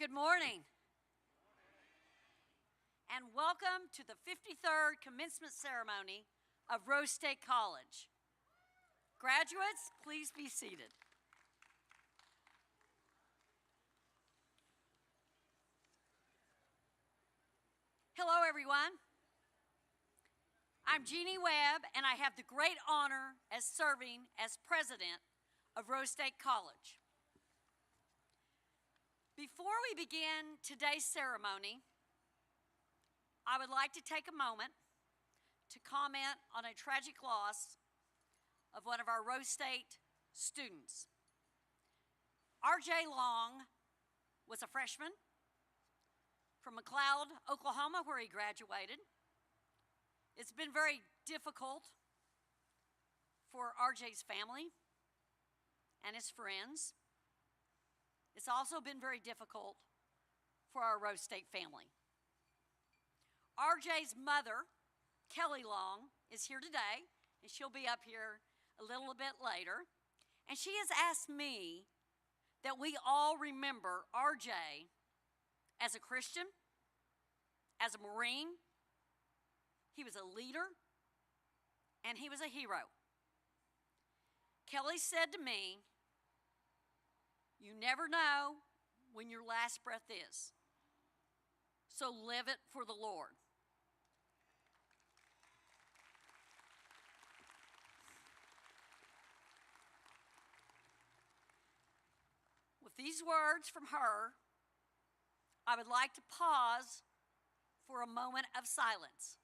Good morning. And welcome to the 53rd commencement ceremony of Rose State College. Graduates, please be seated. Hello, everyone. I'm Jeannie Webb, and I have the great honor as serving as president of Rose State College. Before we begin today's ceremony, I would like to take a moment to comment on a tragic loss of one of our Rose State students. R.J. Long was a freshman from McLeod, Oklahoma, where he graduated. It's been very difficult for R.J.'s family and his friends. It's also been very difficult for our Rose State family. R.J.'s mother, Kelly Long, is here today, and she'll be up here a little bit later. And she has asked me that we all remember R.J. as a Christian, as a Marine. He was a leader, and he was a hero. Kelly said to me, "You never know when your last breath is, so live it for the Lord." With these words from her, I would like to pause for a moment of silence.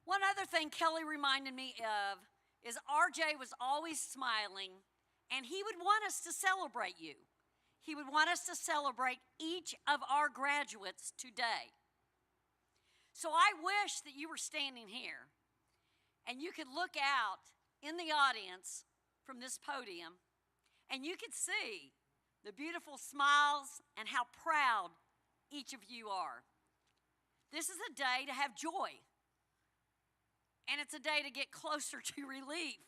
One other thing Kelly reminded me of is RJ was always smiling, and he would want us to celebrate you. He would want us to celebrate each of our graduates today. So I wish that you were standing here and you could look out in the audience from this podium and you could see the beautiful smiles and how proud each of you are. This is a day to have joy. And it's a day to get closer to relief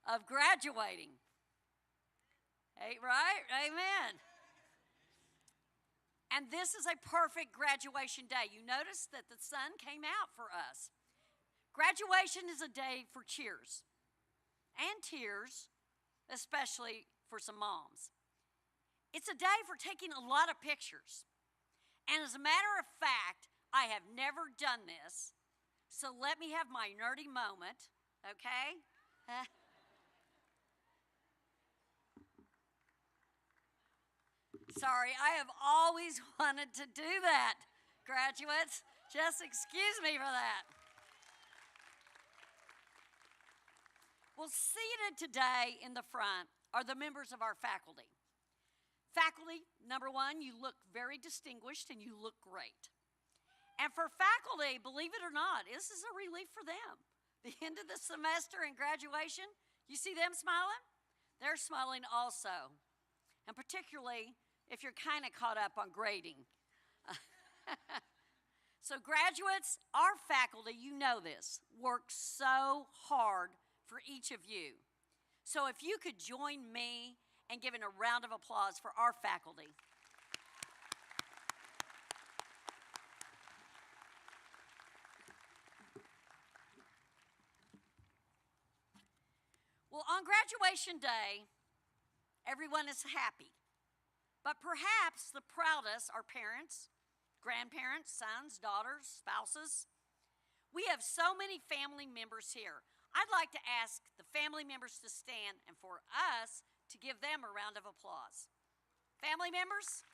of graduating. Hey, right? Amen. And this is a perfect graduation day. You notice that the sun came out for us. Graduation is a day for cheers and tears, especially for some moms. It's a day for taking a lot of pictures. And as a matter of fact, I have never done this. So let me have my nerdy moment, okay? Sorry, I have always wanted to do that, graduates. Just excuse me for that. Well, seated today in the front are the members of our faculty. Faculty, number one, you look very distinguished and you look great. And for faculty, believe it or not, this is a relief for them. The end of the semester and graduation, you see them smiling? They're smiling also. And particularly if you're kind of caught up on grading. So graduates, our faculty, you know this, work so hard for each of you. So if you could join me in giving a round of applause for our faculty. Well, on graduation day, everyone is happy. But perhaps the proudest are parents, grandparents, sons, daughters, spouses. We have so many family members here. I'd like to ask the family members to stand and for us to give them a round of applause. Family members?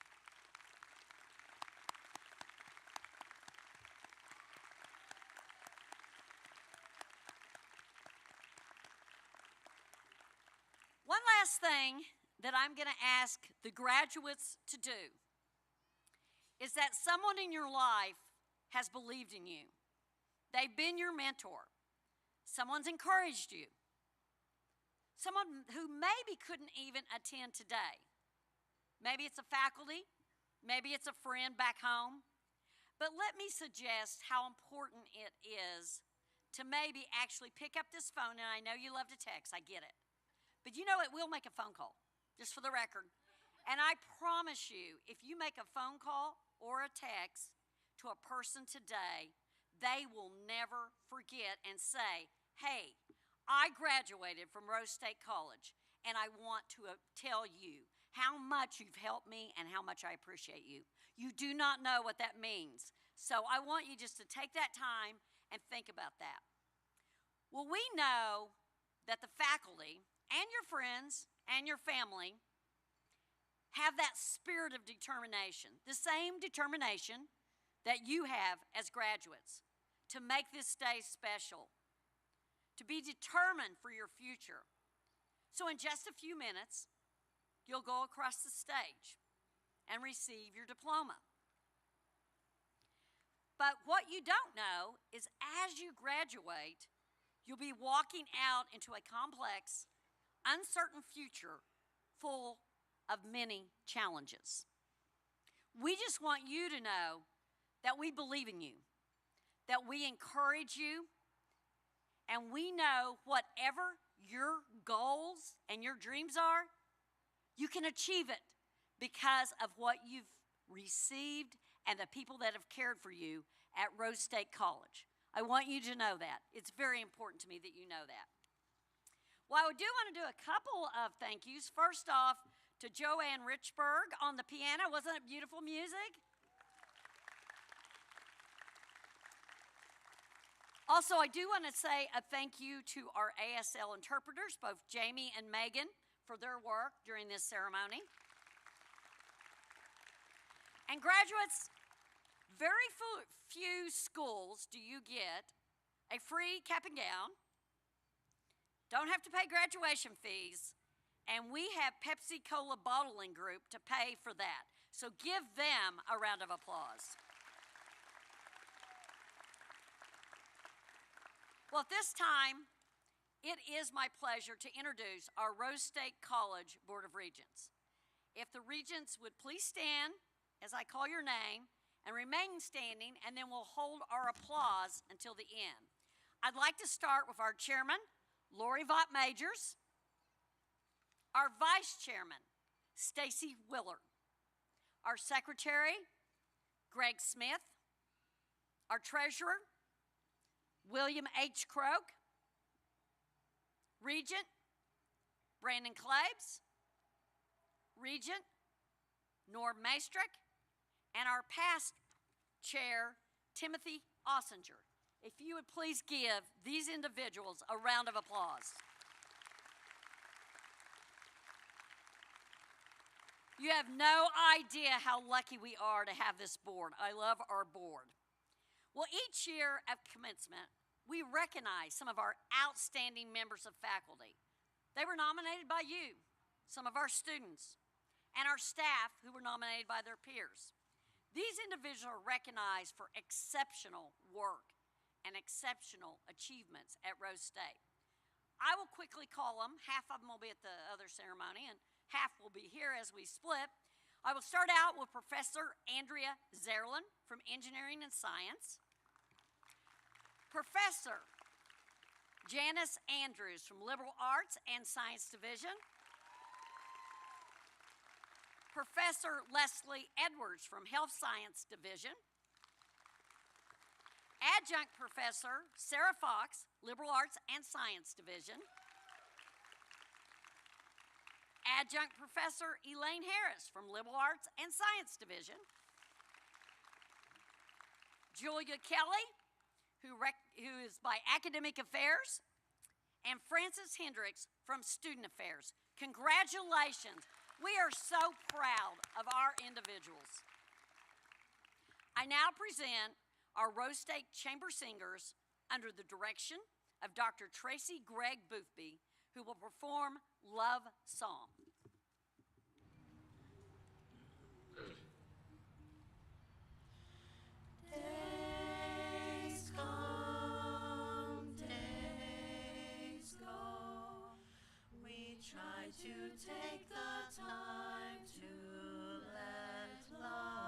One last thing that I'm going to ask the graduates to do is that someone in your life has believed in you. They've been your mentor. Someone's encouraged you. Someone who maybe couldn't even attend today. Maybe it's a faculty, Maybe it's a friend back home. But let me suggest how important it is to maybe actually pick up this phone. And I know you love to text, I get it. But you know it will make a phone call, just for the record. And I promise you, if you make a phone call or a text to a person today, they will never forget and say, hey, I graduated from Rose State College, and I want to tell you how much you've helped me and how much I appreciate you. You do not know what that means. So I want you just to take that time and think about that. Well, we know that the faculty and your friends and your family have that spirit of determination, the same determination that you have as graduates to make this day special, to be determined for your future. So in just a few minutes, you'll go across the stage and receive your diploma. But what you don't know is as you graduate, you'll be walking out into a complex, uncertain future full of many challenges. We just want you to know that we believe in you, that we encourage you, and we know whatever your goals and your dreams are, you can achieve it because of what you've received and the people that have cared for you at Rose State College. I want you to know that. It's very important to me that you know that. Well, I do want to do a couple of thank yous. First off, to Joanne Richburg on the piano. Wasn't it beautiful music? Also, I do want to say a thank you to our ASL interpreters, both Jamie and Megan, for their work during this ceremony. And graduates, very few schools do you get a free cap and gown, don't have to pay graduation fees, and we have Pepsi Cola Bottling Group to pay for that. So give them a round of applause. Well, at this time, it is my pleasure to introduce our Rose State College Board of Regents. If the regents would please stand as I call your name and remain standing, and then we'll hold our applause until the end. I'd like to start with our chairman, Lori Vaught Majors, our vice chairman, Stacy Willard, our secretary, Greg Smith, our treasurer, William H. Croak, regent, Brandon Claves, regent, Norm Maestrick, and our past chair, Timothy Ossinger. If you would please give these individuals a round of applause. You have no idea how lucky we are to have this board. I love our board. Well, each year at commencement, we recognize some of our outstanding members of faculty. They were nominated by you, some of our students, and our staff who were nominated by their peers. These individuals are recognized for exceptional work and exceptional achievements at Rose State. I will quickly call them. Half of them will be at the other ceremony, and half will be here as we split. I will start out with Professor Andrea Zerlin from Engineering and Science, Professor Janice Andrews from Liberal Arts and Science Division, Professor Leslie Edwards from Health Science Division, Adjunct Professor Sarah Fox, Liberal Arts and Science Division, Adjunct Professor Elaine Harris from Liberal Arts and Science Division, Julia Kelly, who is by Academic Affairs, and Frances Hendricks from Student Affairs. Congratulations. We are so proud of our individuals. I now present our Rose State Chamber Singers under the direction of Dr. Tracy Gregg Boothby, who will perform Love Song. Days come, days go. We try to take the time to let love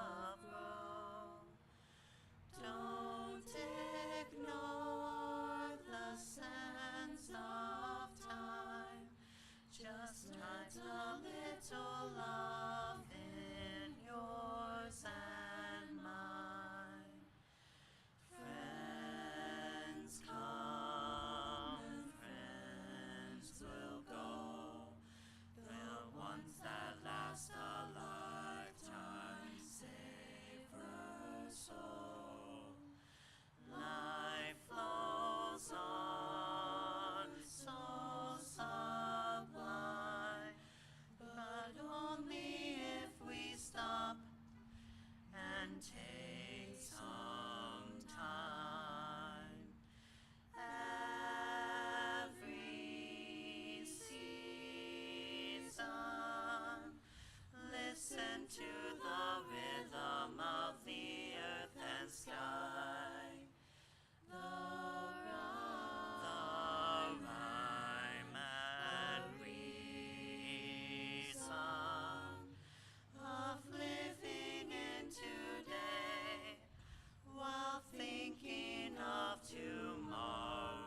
take some time. Every season, listen to the rhythm of the earth and sky. The rhyme and reason of living in today while thinking of tomorrow.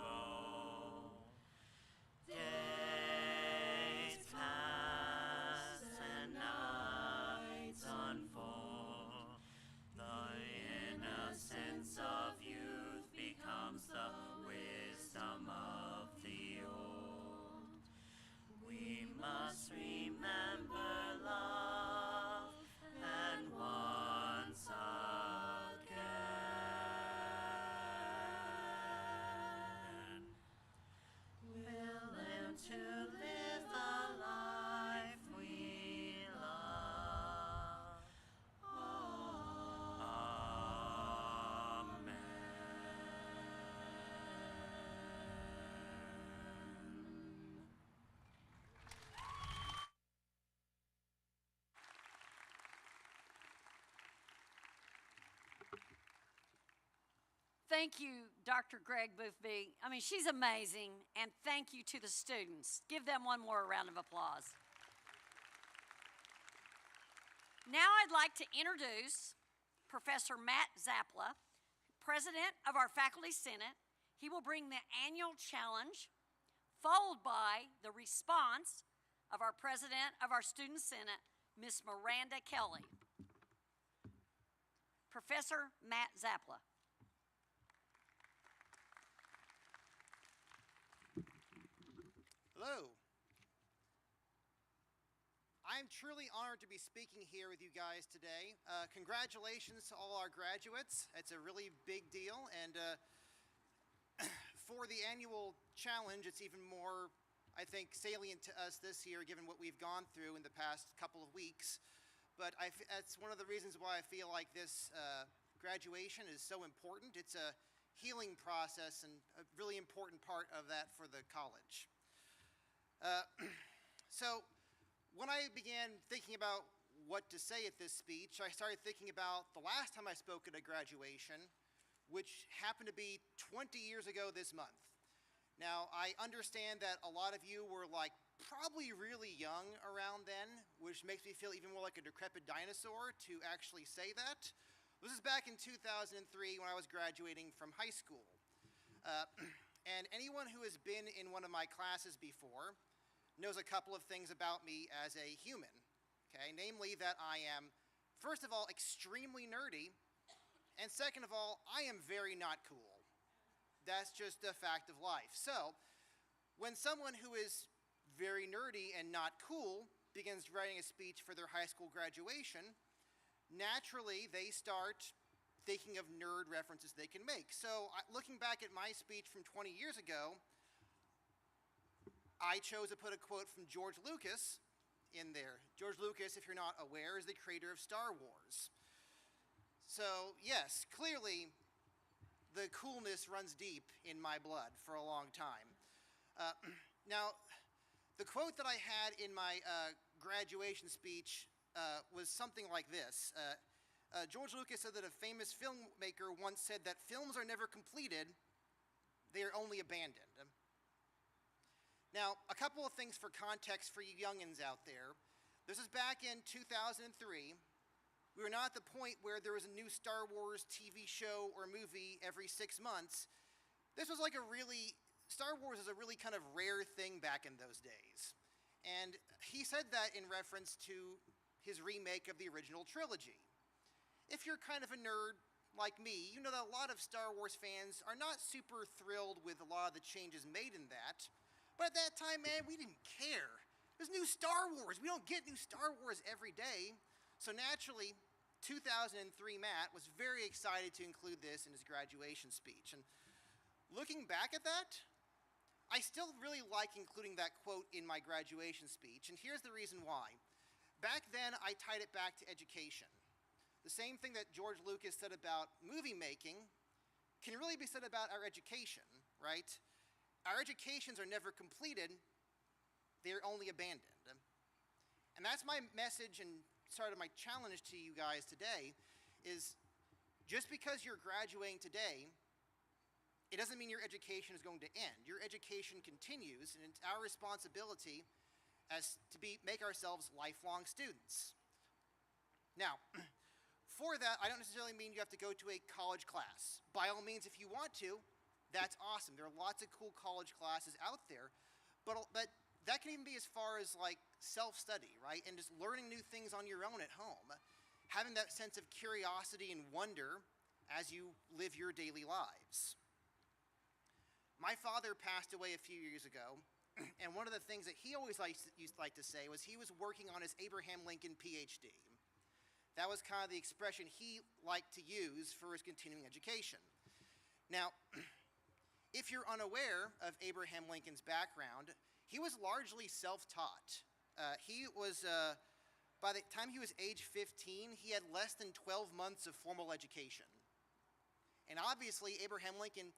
Days pass and nights unfold. The innocence of youth becomes the wisdom of the old. We must remember love and once again we'll learn to live the life we love. Amen. Thank you, Dr. Greg Boothby. I mean, she's amazing, and thank you to the students. Give them one more round of applause. Now I'd like to introduce Professor Matt Zappala, President of our Faculty Senate. He will bring the annual challenge, followed by the response of our President of our Student Senate, Miss Miranda Kelly. Professor Matt Zappala. Hello. I'm truly honored to be speaking here with you guys today. Congratulations to all our graduates. It's a really big deal, and for the annual challenge, it's even more, I think, salient to us this year given what we've gone through in the past couple of weeks. But that's one of the reasons why I feel like this graduation is so important. It's a healing process and a really important part of that for the college. So when I began thinking about what to say at this speech, I started thinking about the last time I spoke at a graduation, which happened to be 20 years ago this month. Now, I understand that a lot of you were like probably really young around then, which makes me feel even more like a decrepit dinosaur to actually say that. This is back in 2003 when I was graduating from high school. And anyone who has been in one of my classes before knows a couple of things about me as a human, okay? Namely that I am, first of all, extremely nerdy, and second of all, I am very not cool. That's just a fact of life. So, when someone who is very nerdy and not cool begins writing a speech for their high school graduation, naturally they start thinking of nerd references they can make. So, looking back at my speech from 20 years ago, I chose to put a quote from George Lucas in there. George Lucas, if you're not aware, is the creator of Star Wars. So, yes, clearly the coolness runs deep in my blood for a long time. Now, the quote that I had in my graduation speech was something like this. George Lucas said that a famous filmmaker once said that films are never completed, they are only abandoned. Now, a couple of things for context for you youngins out there. This is back in 2003. We were not at the point where there was a new Star Wars TV show or movie every 6 months. This was like Star Wars is a really kind of rare thing back in those days. And he said that in reference to his remake of the original trilogy. If you're kind of a nerd like me, you know that a lot of Star Wars fans are not super thrilled with a lot of the changes made in that. But at that time, man, we didn't care. There's new Star Wars. We don't get new Star Wars every day. So naturally, 2003 Matt was very excited to include this in his graduation speech. And looking back at that, I still really like including that quote in my graduation speech. And here's the reason why. Back then, I tied it back to education. the same thing that George Lucas said about movie making can really be said about our education, right? Our educations are never completed, they're only abandoned. And that's my message and sort of my challenge to you guys today is just because you're graduating today, it doesn't mean your education is going to end. Your education continues, and it's our responsibility as to make ourselves lifelong students. Now, for that, I don't necessarily mean you have to go to a college class. By all means, if you want to, that's awesome. There are lots of cool college classes out there, but that can even be as far as like self-study, right? And just learning new things on your own at home. Having that sense of curiosity and wonder as you live your daily lives. My father passed away a few years ago, and one of the things that he always used to like to say was he was working on his Abraham Lincoln PhD. That was kind of the expression he liked to use for his continuing education. Now, if you're unaware of Abraham Lincoln's background, he was largely self-taught. By the time he was age 15, he had less than 12 months of formal education. And obviously, Abraham Lincoln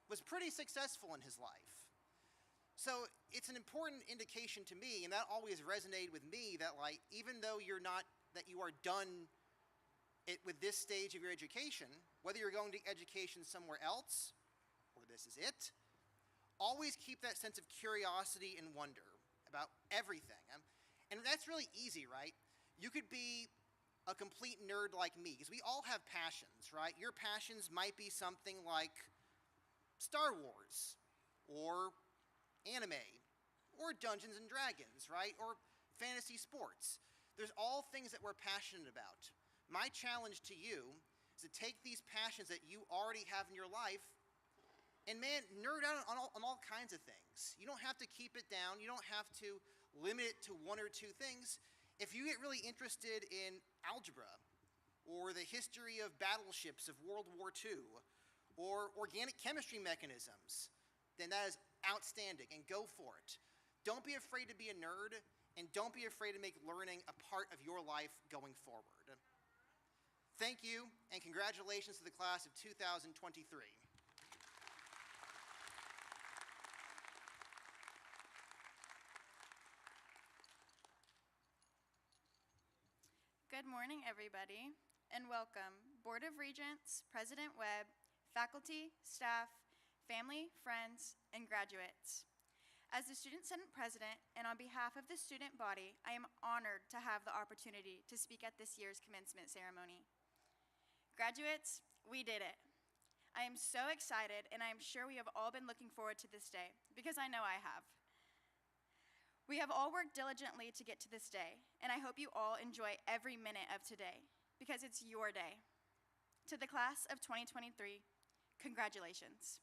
was pretty successful in his life. So it's an important indication to me, and that always resonated with me, that like, even though you are done with this stage of your education, whether you're going to education somewhere else, or this is it, always keep that sense of curiosity and wonder about everything. And that's really easy, right? You could be a complete nerd like me, because we all have passions, right? Your passions might be something like Star Wars, or anime, or Dungeons and Dragons, right? Or fantasy sports. There's all things that we're passionate about. My challenge to you is to take these passions that you already have in your life and, man, nerd out on all kinds of things. You don't have to keep it down. You don't have to limit it to one or two things. If you get really interested in algebra, or the history of battleships of World War II, or organic chemistry mechanisms, then that is outstanding, and go for it. Don't be afraid to be a nerd, and don't be afraid to make learning a part of your life going forward. Thank you, and congratulations to the class of 2023. Good morning, everybody, and welcome, Board of Regents, President Webb, faculty, staff, family, friends, and graduates. As the Student Senate President, and on behalf of the student body, I am honored to have the opportunity to speak at this year's commencement ceremony. Graduates, we did it. I am so excited, and I am sure we have all been looking forward to this day, because I know I have. We have all worked diligently to get to this day, and I hope you all enjoy every minute of today, because it's your day. To the class of 2023, congratulations.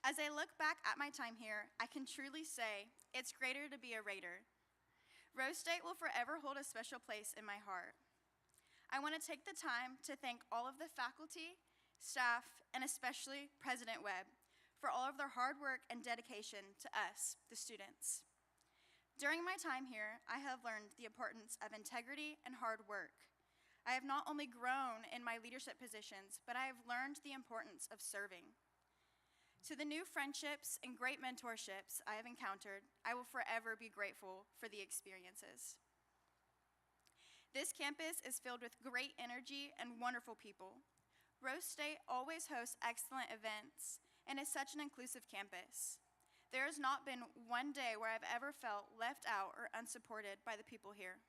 As I look back at my time here, I can truly say it's greater to be a Raider. Rose State will forever hold a special place in my heart. I want to take the time to thank all of the faculty, staff, and especially President Webb for all of their hard work and dedication to us, the students. During my time here, I have learned the importance of integrity and hard work. I have not only grown in my leadership positions, but I have learned the importance of serving. To the new friendships and great mentorships I have encountered, I will forever be grateful for the experiences. This campus is filled with great energy and wonderful people. Rose State always hosts excellent events and is such an inclusive campus. There has not been one day where I've ever felt left out or unsupported by the people here.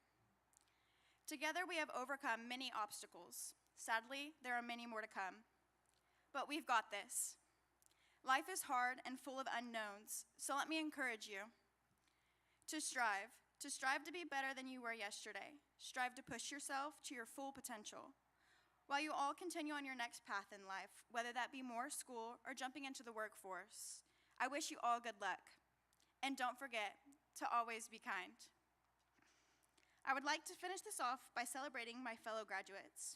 Together we have overcome many obstacles. Sadly, there are many more to come. But we've got this. Life is hard and full of unknowns, so let me encourage you to strive to be better than you were yesterday. Strive to push yourself to your full potential. While you all continue on your next path in life, whether that be more school or jumping into the workforce, I wish you all good luck. And don't forget to always be kind. I would like to finish this off by celebrating my fellow graduates.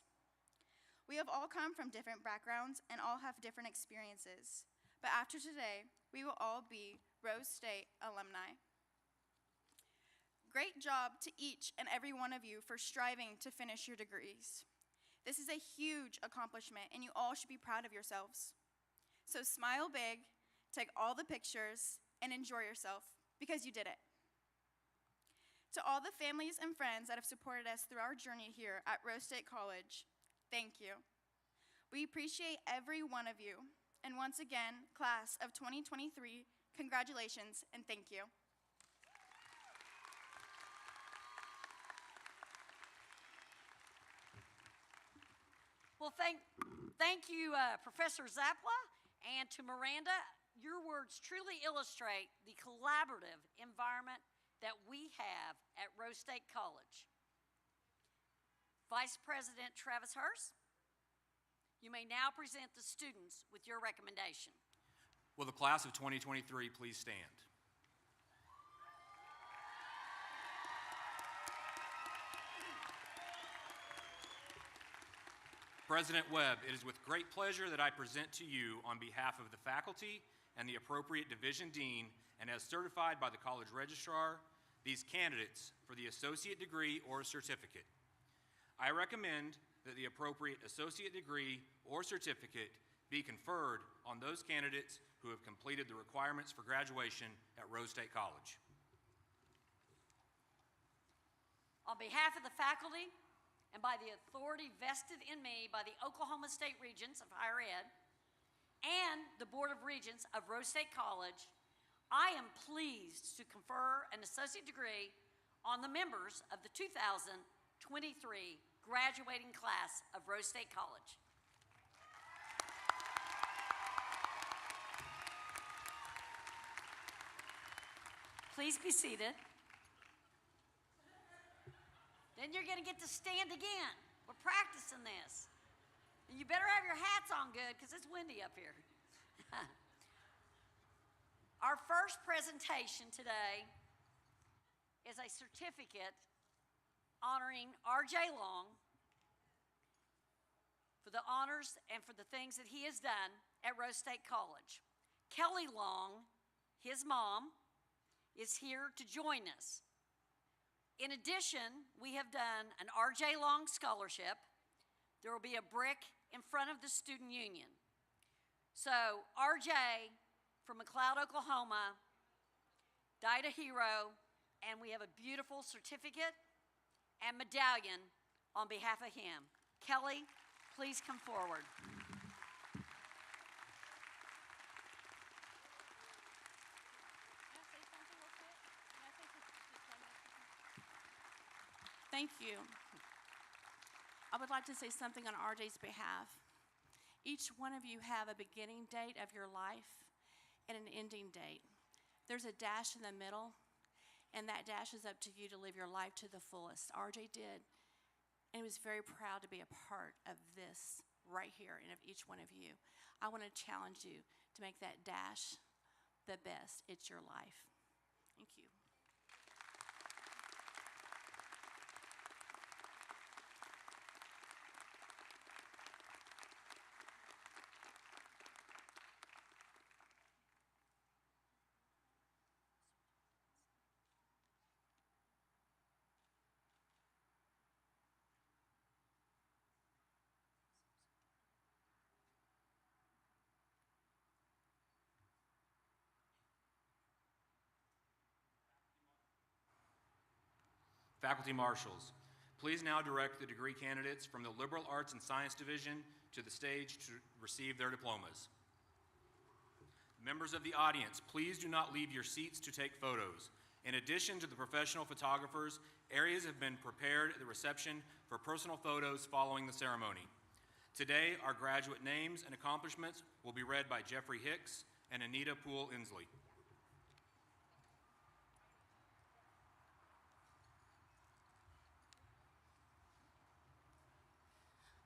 We have all come from different backgrounds and all have different experiences. But after today, we will all be Rose State alumni. great job to each and every one of you for striving to finish your degrees. This is a huge accomplishment, and you all should be proud of yourselves. So smile big, take all the pictures, and enjoy yourself, because you did it. To all the families and friends that have supported us through our journey here at Rose State College, thank you. We appreciate every one of you. And once again, class of 2023, congratulations and thank you. Well, thank you, Professor Zapla, and to Miranda. Your words truly illustrate the collaborative environment that we have at Rose State College. Vice President Travis Hurst, you may now present the students with your recommendation. Will the class of 2023 please stand? President Webb, it is with great pleasure that I present to you on behalf of the faculty and the appropriate division dean, and as certified by the college registrar, these candidates for the associate degree or certificate. I recommend that the appropriate associate degree or certificate be conferred on those candidates who have completed the requirements for graduation at Rose State College. On behalf of the faculty, and by the authority vested in me by the Oklahoma State Regents of Higher Ed and the Board of Regents of Rose State College, I am pleased to confer an associate degree on the members of the 2023 graduating class of Rose State College. Please be seated. Then you're going to get to stand again. We're practicing this. And you better have your hats on good because it's windy up here. Our first presentation today is a certificate honoring R.J. Long for the honors and for the things that he has done at Rose State College. Kelly Long, his mom, is here to join us. In addition, we have done an R.J. Long Scholarship. There will be a brick in front of the Student Union. So R.J. from McLeod, Oklahoma, died a hero, and we have a beautiful certificate and medallion on behalf of him. Kelly, please come forward. Thank you. I would like to say something on RJ's behalf. Each one of you have a beginning date of your life and an ending date. There's a dash in the middle, and that dash is up to you to live your life to the fullest. RJ did, and he was very proud to be a part of this right here and of each one of you. I want to challenge you to make that dash the best. It's your life. Thank you. Faculty Marshals, please now direct the degree candidates from the Liberal Arts and Science Division to the stage to receive their diplomas. Members of the audience, please do not leave your seats to take photos. In addition to the professional photographers, areas have been prepared at the reception for personal photos following the ceremony. Today, our graduate names and accomplishments will be read by Jeffrey Hicks and Anita Poole-Inslee.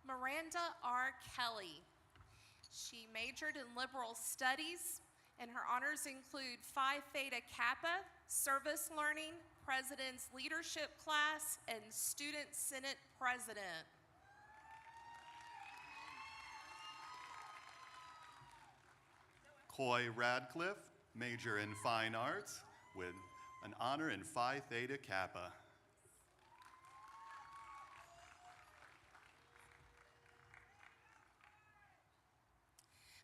Miranda R. Kelly. She majored in liberal studies, and her honors include Phi Theta Kappa, service learning, president's leadership class, and student senate president. Coy Radcliffe, major in fine arts with an honor in Phi Theta Kappa.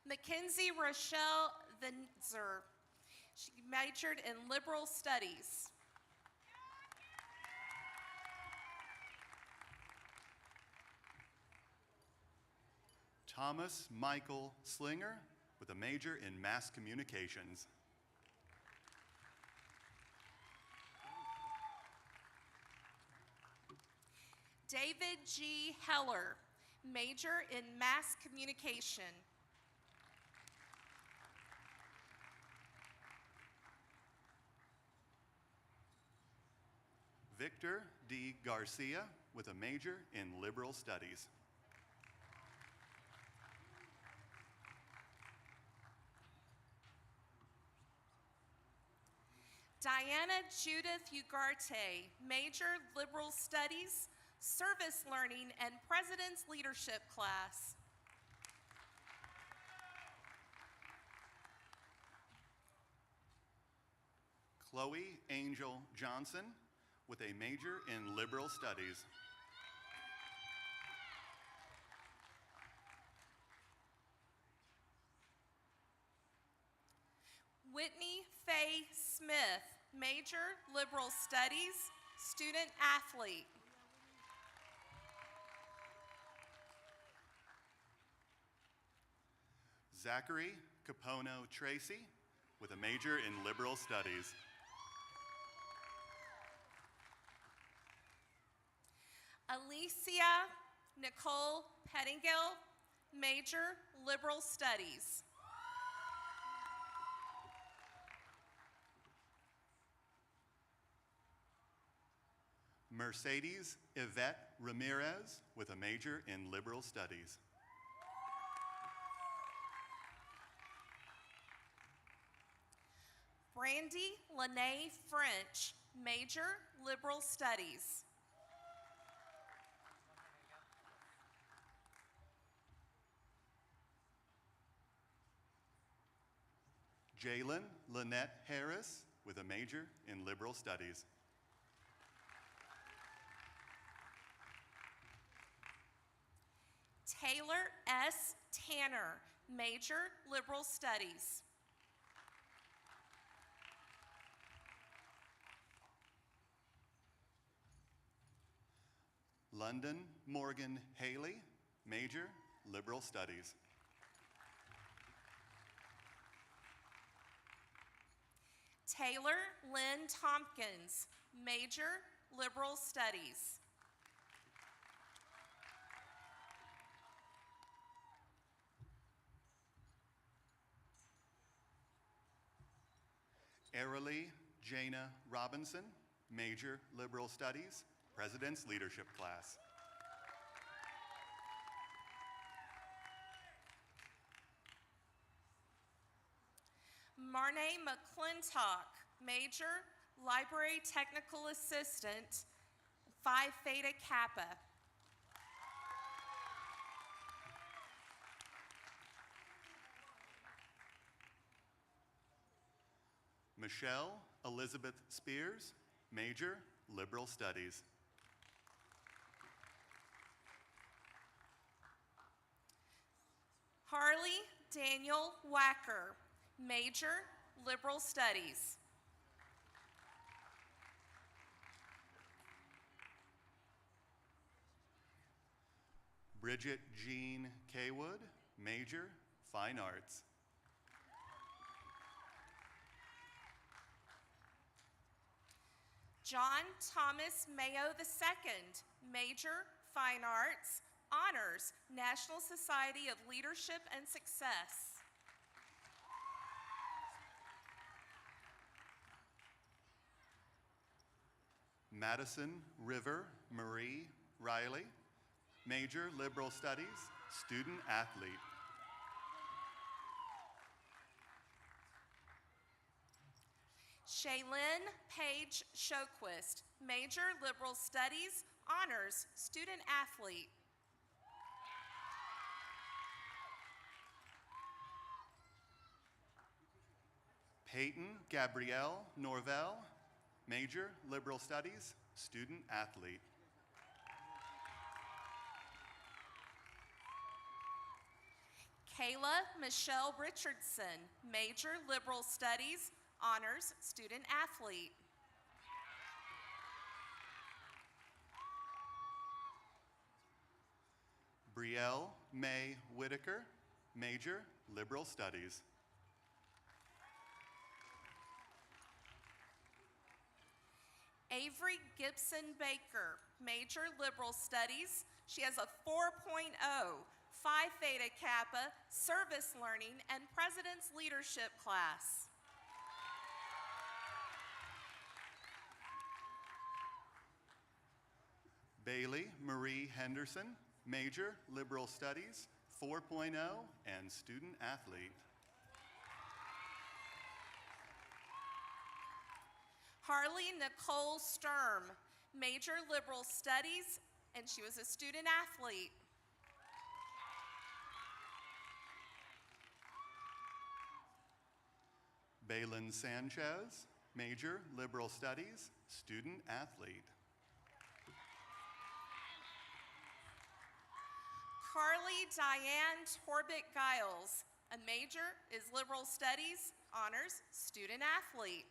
Mackenzie Rochelle Vinzer. She majored in liberal studies. Thomas Michael Slinger with a major in mass communications. David G. Heller, major in mass communication. Victor D. Garcia with a major in liberal studies. Diana Judith Ugarte, major liberal studies, service learning, and president's leadership class. Chloe Angel Johnson with a major in liberal studies. Whitney Faye Smith, major liberal studies, student athlete. Zachary Capono Tracy with a major in liberal studies. Alicia Nicole Pettingill, major liberal studies. Mercedes Yvette Ramirez with a major in liberal studies. Brandy Lene French, major liberal studies. Jalen Lynette Harris with a major in liberal studies. Taylor S. Tanner, major liberal studies. London Morgan Haley, major liberal studies. Taylor Lynn Tompkins, major liberal studies. Arilee Jana Robinson, major liberal studies, president's leadership class. Marnay McClintock, major library technical assistant, Phi Theta Kappa. Michelle Elizabeth Spears, major liberal studies. Harley Daniel Wacker, major liberal studies. Bridget Jean Kaywood, major fine arts. John Thomas Mayo II, major fine arts, honors, National Society of Leadership and Success. Madison River Marie Riley, major liberal studies, student athlete. Shaylin Page Shoquist, major liberal studies, honors, student athlete. Peyton Gabrielle Norvell, major, liberal studies, student athlete. Kayla Michelle Richardson, major, liberal studies, honors, student athlete. Brielle May Whitaker, major, liberal studies. Avery Gibson Baker, major, liberal studies. She has a 4.0, Phi Theta Kappa, service learning, and president's leadership class. Bailey Marie Henderson, major, liberal studies, 4.0, and student athlete. Harley Nicole Sturm, major, liberal studies, and she was a student athlete. Balin Sanchez, major, liberal studies, student athlete. Carly Diane Torbit Giles, a major is liberal studies, honors, student athlete.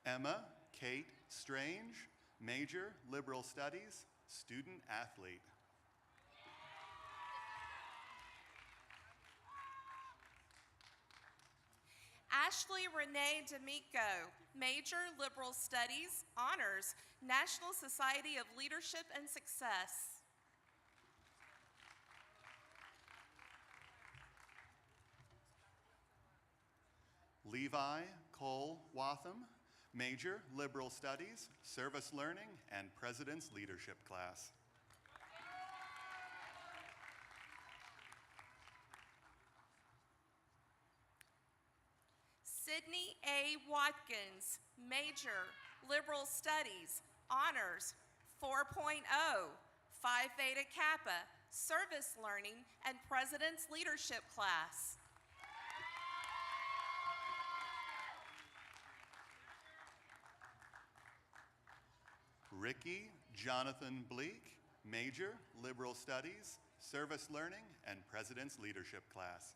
Emma Kate Strange, major, liberal studies, student athlete. Ashley Renee D'Amico, major, liberal studies, honors, National Society of Leadership and Success. Levi Cole Watham, major, liberal studies, service learning, and president's leadership class. Sydney A. Watkins, major, liberal studies, honors, 4.0, Phi Theta Kappa, service learning, and president's leadership class. Ricky Jonathan Bleak, major, liberal studies, service learning, and president's leadership class.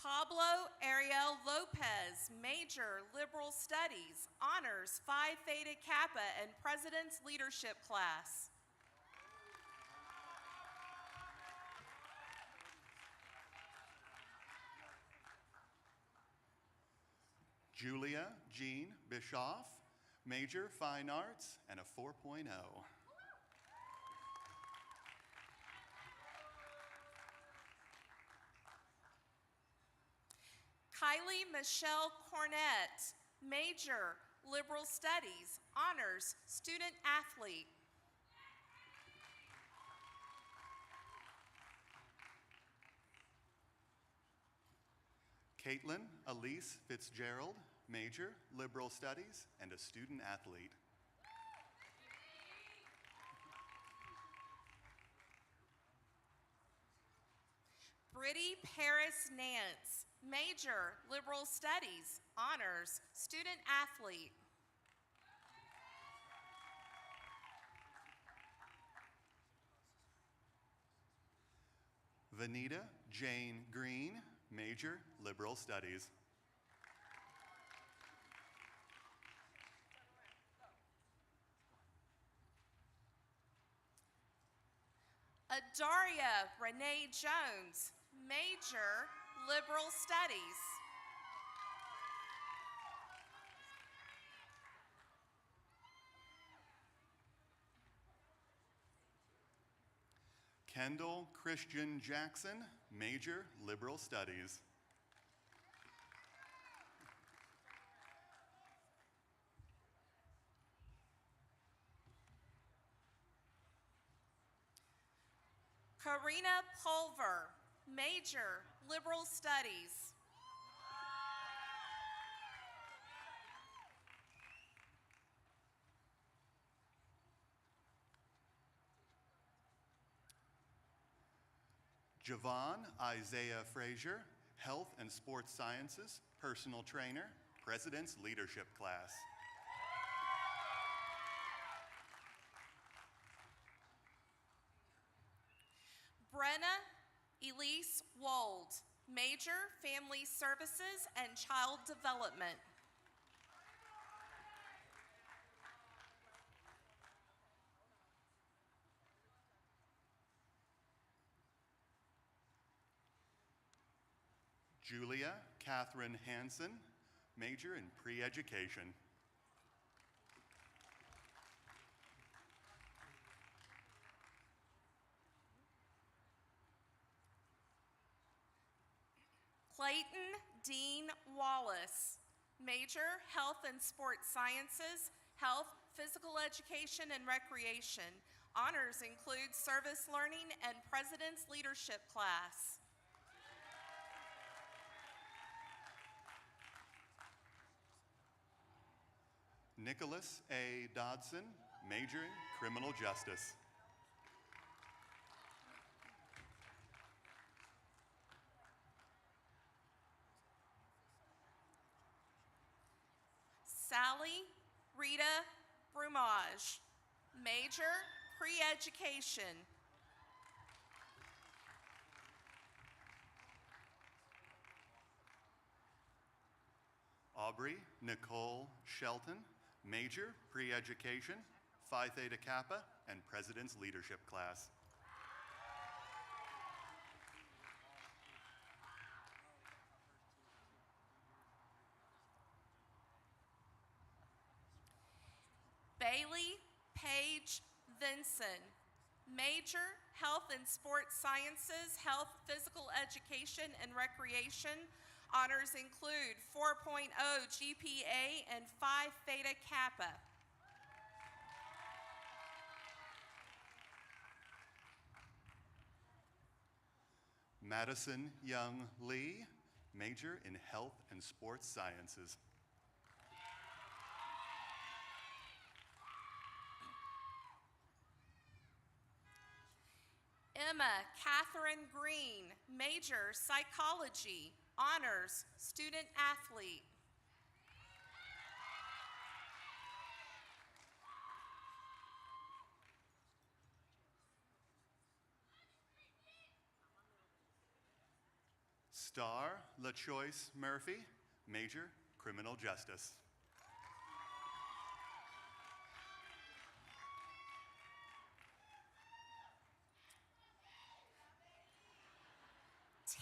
Pablo Ariel Lopez, major, liberal studies, honors, Phi Theta Kappa, and president's leadership class. Julia Jean Bischoff, major, fine arts, and a 4.0. Kylie Michelle Cornett, major, liberal studies, honors, student athlete. Caitlin Elise Fitzgerald, major, liberal studies, and a student athlete. Brittany Paris Nance, major, liberal studies, honors, student athlete. Vanita Jane Green, major, liberal studies. Adaria Renee Jones, major, liberal studies. Kendall Christian Jackson, major, liberal studies. Karina Pulver, major, liberal studies. Javon Isaiah Frazier, Health and Sports Sciences, Personal Trainer, President's Leadership Class. Brenna Elise Wold, Major, Family Services and Child Development. Julia Catherine Hansen, Major in Pre-Education. Clayton Dean Wallace, Major, Health and Sports Sciences, Health, Physical Education and Recreation. Honors include Service Learning and President's Leadership Class. Nicholas A. Dodson, Major in Criminal Justice. Sally Rita Brumage, Major, Pre-Education. Aubrey Nicole Shelton, Major, Pre-Education, Phi Theta Kappa, and President's Leadership Class. Bailey Paige Vinson, Major, Health and Sports Sciences, Health, Physical Education and Recreation. Honors include 4.0 GPA and Phi Theta Kappa. Madison Young Lee, Major in Health and Sports Sciences. Emma Catherine Green, Major, Psychology. Honors, Student Athlete. Star LaChoice Murphy, Major, Criminal Justice.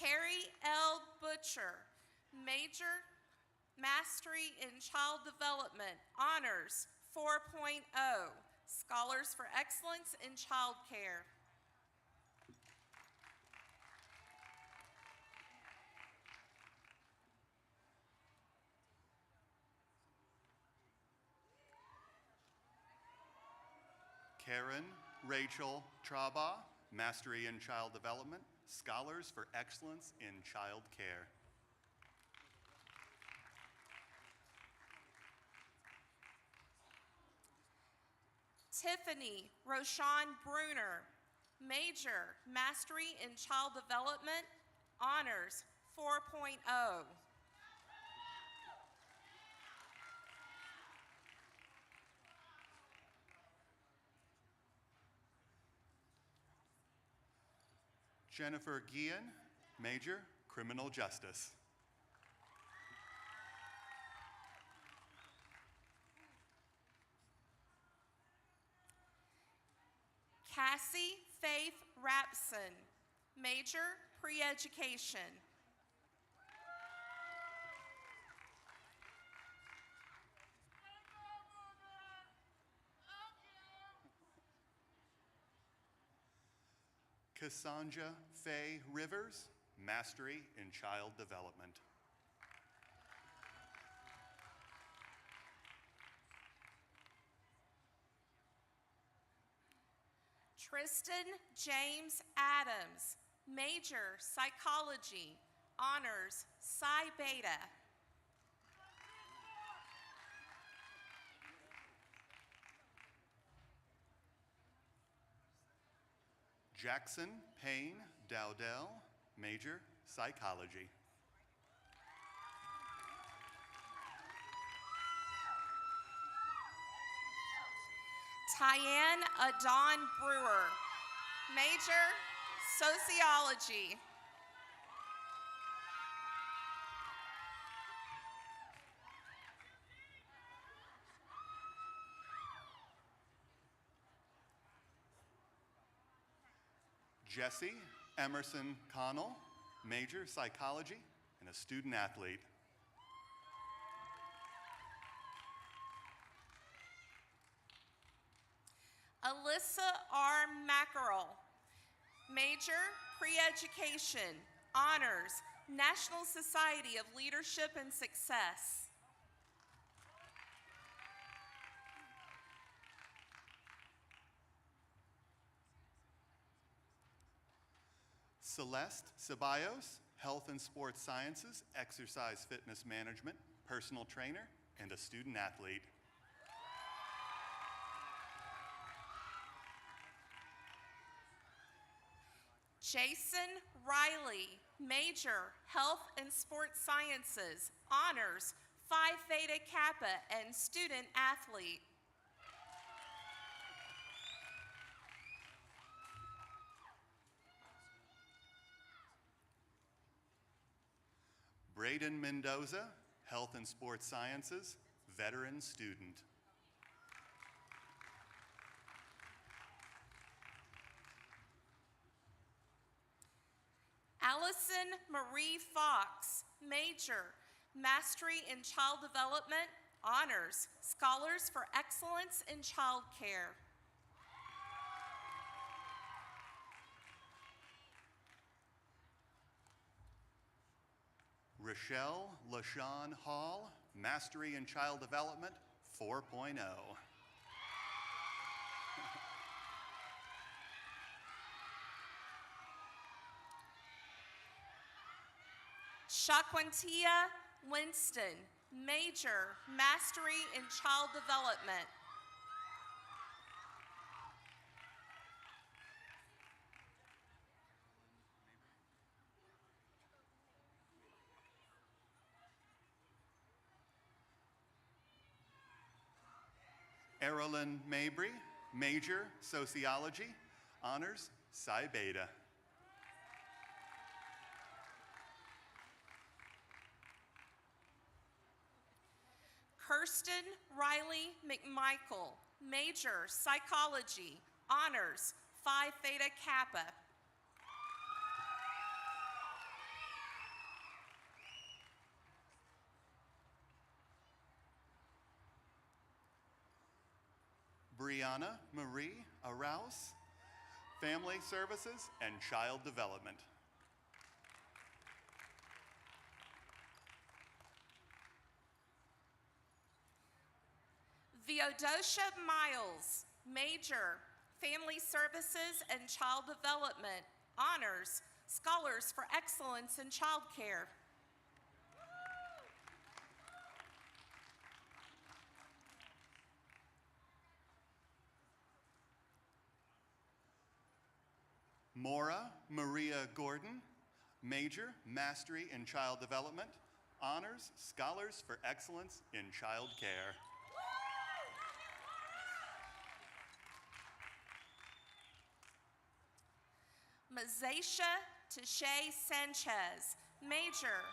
Terry L. Butcher, Major, Mastery in Child Development. Honors, 4.0. Scholars for Excellence in Child Care. Karen Rachel Trabaugh, Mastery in Child Development, Scholars for Excellence in Child Care. Tiffany Roshan Bruner, Major, Mastery in Child Development. Honors, 4.0. Jennifer Guillen, Major, Criminal Justice. Cassie Faith Rapson, Major, Pre-Education. Cassandra Faye Rivers, Mastery in Child Development. Tristan James Adams, Major, Psychology. Honors, Psi Beta. Jackson Payne Dowdell, major, psychology. Tyann Adon Brewer, major, sociology. Jesse Emerson Connell, major, psychology, and a student athlete. Alyssa R. Mackerel, major, pre-education, honors, National Society of Leadership and Success. Celeste Ceballos, health and sports sciences, exercise fitness management, personal trainer, and a student athlete. Jason Riley, major, health and sports sciences, honors, Phi Theta Kappa, and student athlete. Braden Mendoza, health and sports sciences, veteran student. Allison Marie Fox, major, mastery in child development, honors, scholars for excellence in child care. Rochelle LaShawn Hall, mastery in child development 4.0. Shaquantia Winston, major, mastery in child development. Erilyn Mabry, major, sociology, honors, Psi Beta. Kirsten Riley McMichael, major, psychology, honors, Phi Theta Kappa. Brianna Marie Araus, family services and child development. Theodosia Miles, major, family services and child development, honors, scholars for excellence in child care. Maura Maria Gordon, major, mastery in child development, honors, scholars for excellence in child care. Mazaisha Tashay Sanchez, major,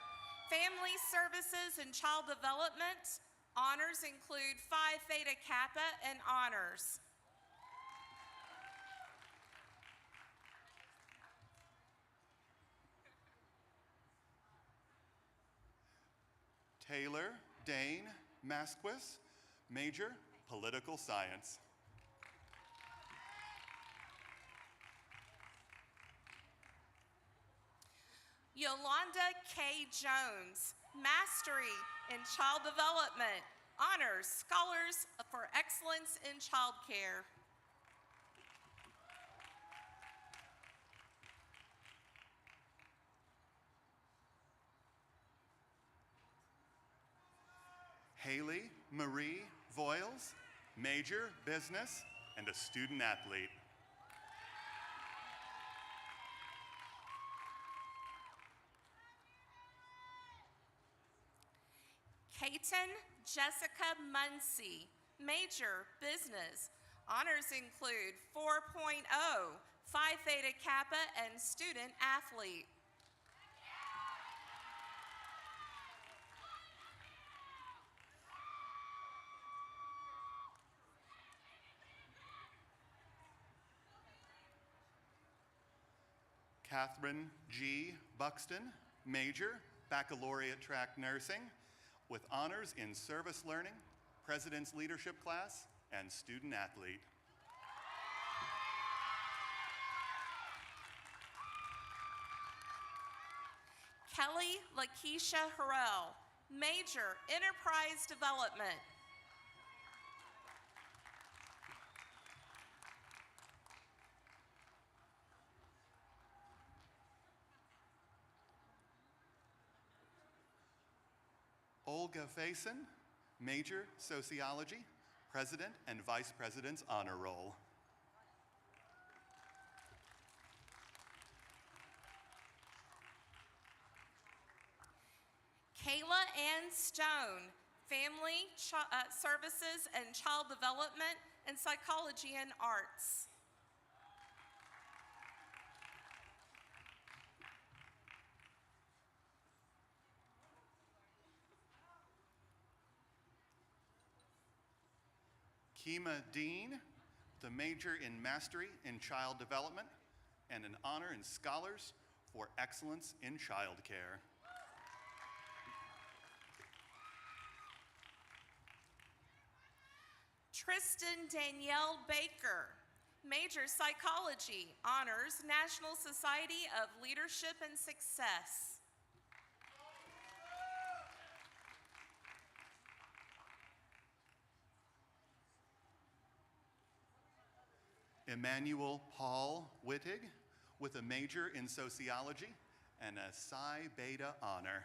family services and child development, honors include Phi Theta Kappa and honors. Taylor Dane Masquis, major, political science. Yolanda K. Jones, mastery in child development, honors, scholars for excellence in child care. Haley Marie Voiles, major, business, and a student athlete. Hinton Jessica Muncie, major business. Honors include 4.0, Phi Theta Kappa, and student athlete. Catherine G. Buxton, major, baccalaureate track nursing, with honors in service learning, president's leadership class, and student athlete. Kelly Lakeisha Harrell, major, enterprise development. Olga Faison, major, sociology, president and vice president's honor roll. Kayla Ann Stone, family services and child development and psychology and arts. Kima Dean, the major in mastery in child development and an honor in scholars for excellence in child care. Tristan Danielle Baker, major psychology, honors National Society of Leadership and Success. Emmanuel Paul Wittig, with a major in sociology and a Psi Beta honor.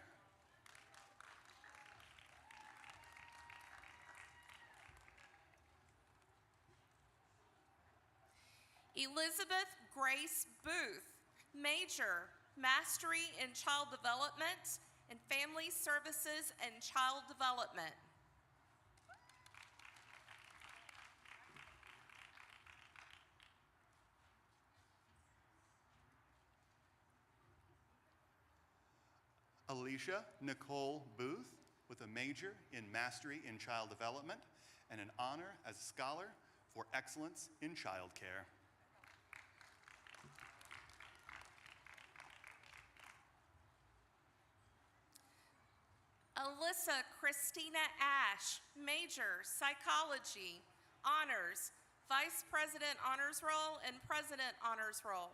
Elizabeth Grace Booth, major, mastery in child development and family services and child development. Alicia Nicole Booth, with a major in mastery in child development and an honor as a scholar for excellence in child care. Alyssa Christina Ash, major, psychology, honors, vice president honors roll and president honors roll.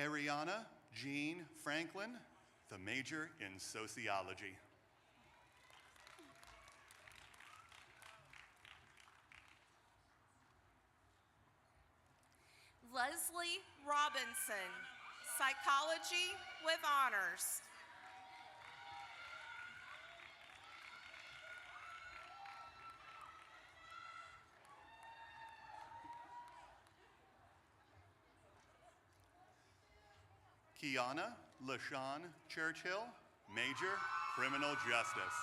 Ariana Jean Franklin, the major in sociology. Leslie Robinson, psychology with honors. Kiana LaShawn Churchill, major, criminal justice.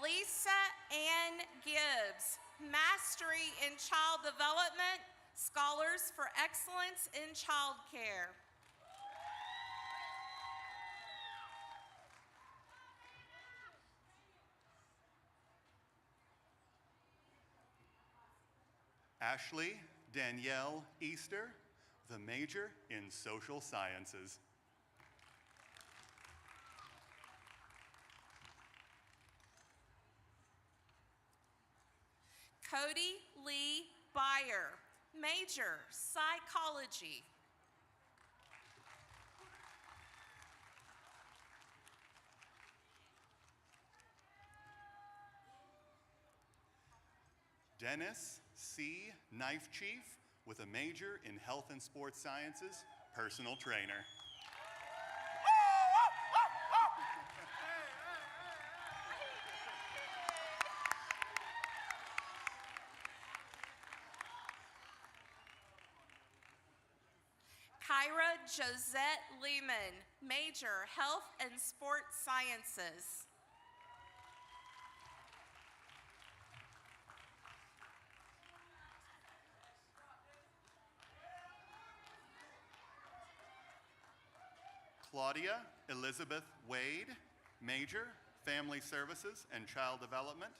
Lisa Ann Gibbs, mastery in child development, scholars for excellence in child care. Ashley Danielle Easter, the major in social sciences. Cody Lee Byer, major, psychology. Dennis C. Knife Chief, with a major in health and sports sciences, personal trainer. Ira Josette Lehman, major, Health and Sports Sciences. Claudia Elizabeth Wade, major, Family Services and Child Development,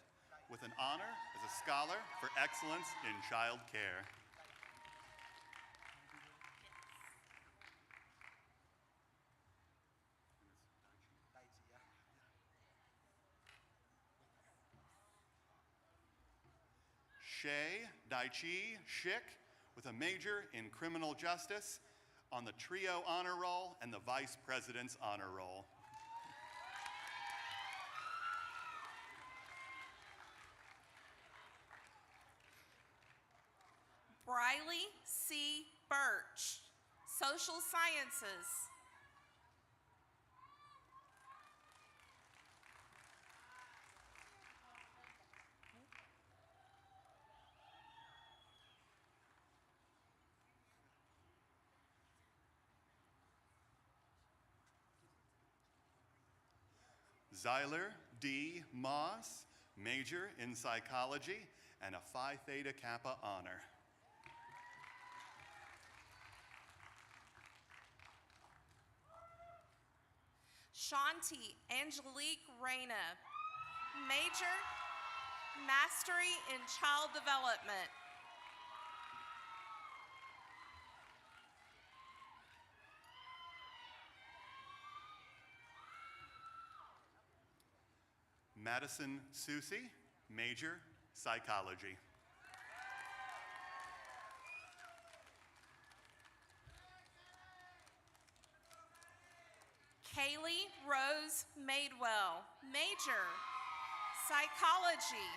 with an honor as a scholar for excellence in child care. Shay Daichi Schick, with a major in criminal justice, on the Trio Honor Roll and the Vice President's Honor Roll. Briley C. Birch, Social Sciences. Zyler D. Moss, major in psychology and a Phi Theta Kappa honor. Shanti Angelique Reyna, major, Mastery in Child Development. Madison Susi, major, psychology. Kaylee Rose Madewell, major, psychology,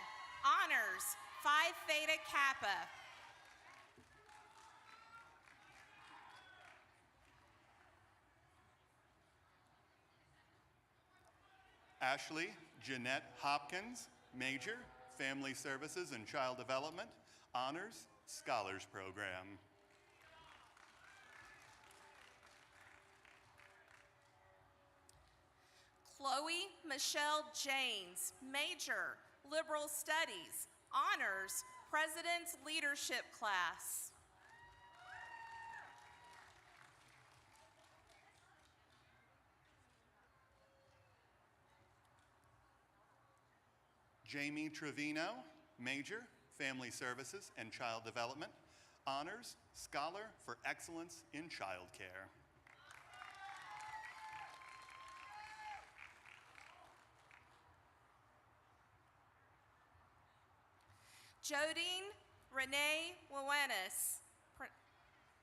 honors, Phi Theta Kappa. Ashley Jeanette Hopkins, major, Family Services and Child Development, honors, Scholars Program. Chloe Michelle Janes, major, Liberal Studies, honors, President's Leadership Class. Jamie Trevino, major, Family Services and Child Development, honors, Scholar for Excellence in Child Care. Jodine Renee Wewenis,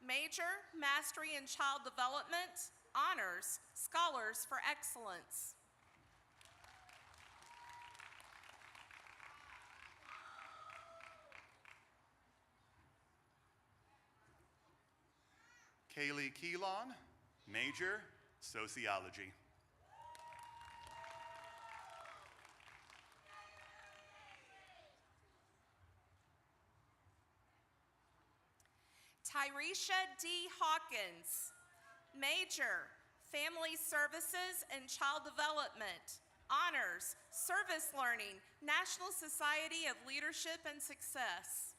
major, Mastery in Child Development, honors, Scholars for Excellence. Kaylee Keelon, major, Sociology. Tyresha D. Hawkins, major, Family Services and Child Development, honors, Service Learning, National Society of Leadership and Success.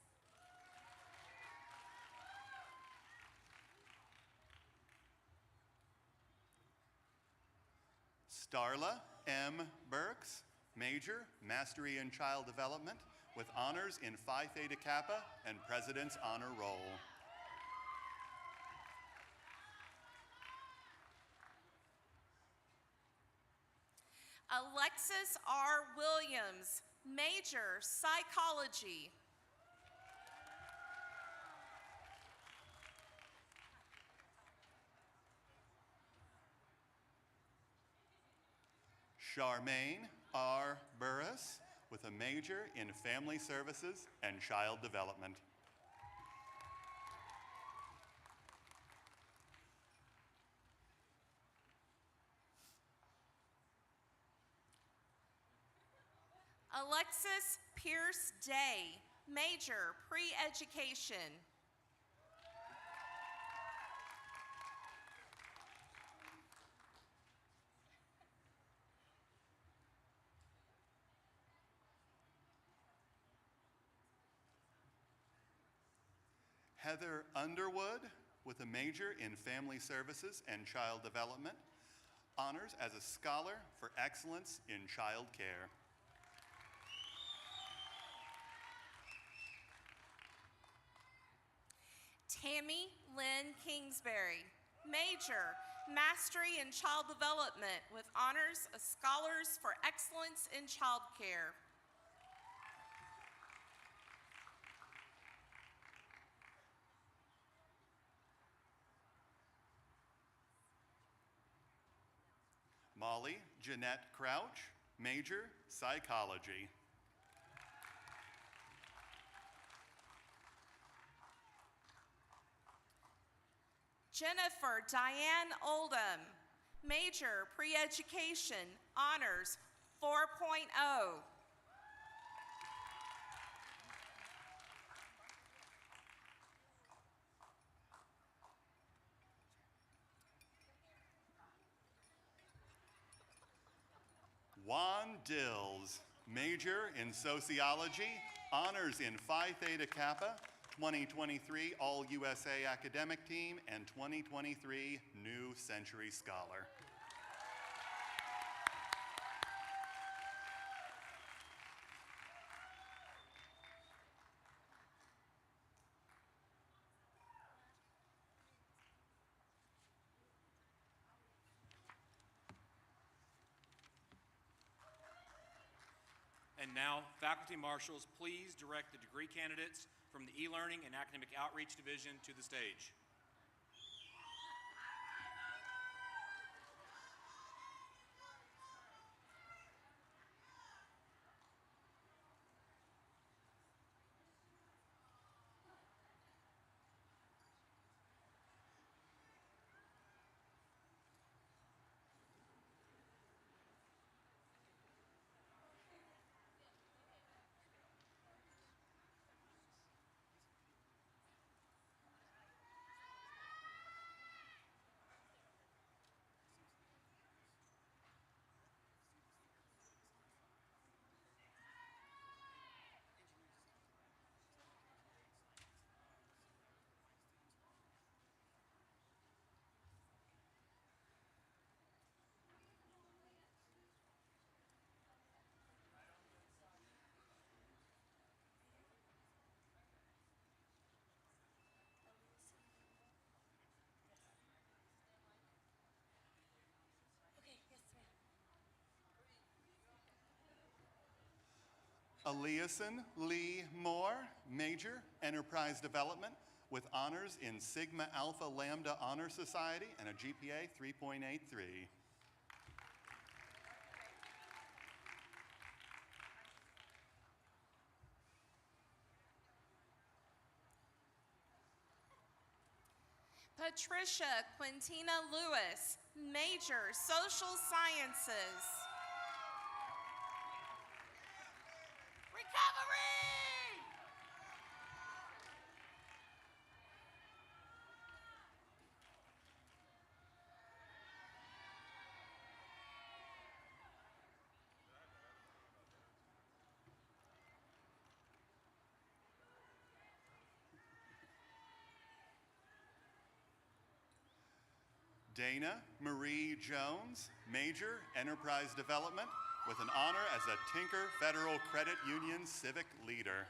Starla M. Burks, major, Mastery in Child Development, with honors in Phi Theta Kappa and President's Honor Roll. Alexis R. Williams, major, Psychology. Charmaine R. Burris, with a major in Family Services and Child Development. Alexis Pierce Day, major, Pre-Education. Heather Underwood with a major in Family Services and Child Development, honors as a Scholar for Excellence in Child Care. Tammy Lynn Kingsbury, major, Mastery in Child Development with honors as Scholars for Excellence in Child Care. Molly Jeanette Crouch, major, Psychology. Jennifer Diane Oldham, major, Pre-Education, honors 4.0. Juan Dills, major in Sociology, honors in Phi Theta Kappa, 2023 All-USA Academic Team, and 2023 New Century Scholar. And now, faculty marshals, please direct the degree candidates from the eLearning and Academic Outreach Division to the stage. Eliason Lee Moore, major, Enterprise Development, with honors in Sigma Alpha Lambda Honor Society and a GPA 3.83. Patricia Quintina Lewis, major, Social Sciences. Dana Marie Jones, major, Enterprise Development, with an honor as a Tinker Federal Credit Union Civic Leader.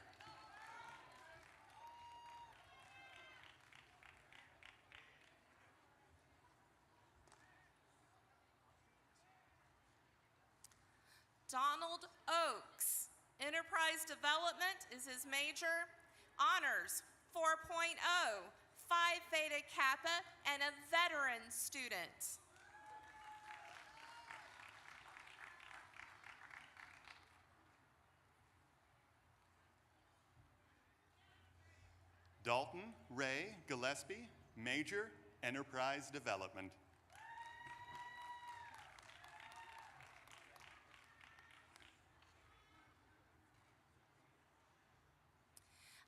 Donald Oakes, Enterprise Development is his major, honors 4.0, Phi Theta Kappa, and a veteran student. Dalton Ray Gillespie, major, Enterprise Development.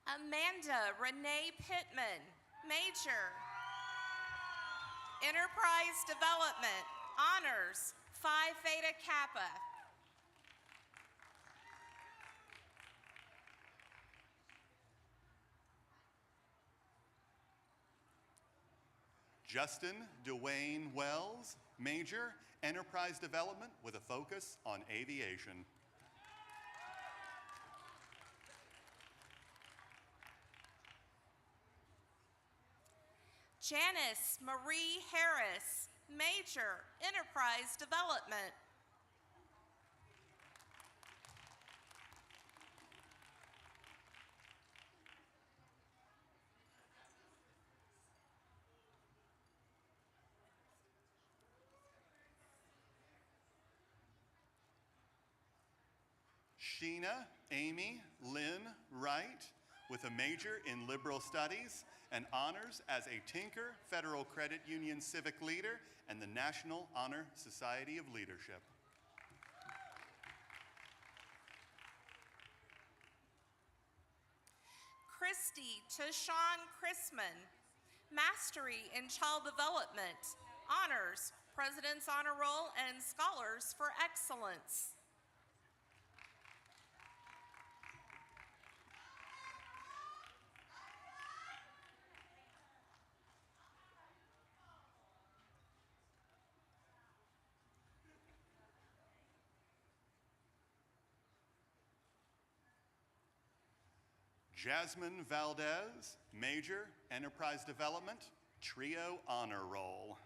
Amanda Renee Pittman, major, Enterprise Development, honors Phi Theta Kappa. Justin Dwayne Wells, major, enterprise development with a focus on aviation. Janice Marie Harris, major, enterprise development. Sheena Amy Lynn Wright, with a major in liberal studies and honors as a Tinker Federal Credit Union civic leader and the National Honor Society of Leadership. Christy Tashawn Chrisman, mastery in child development, honors, President's Honor Roll, and Scholars for Excellence. Jasmine Valdez, major, enterprise development, trio honor roll.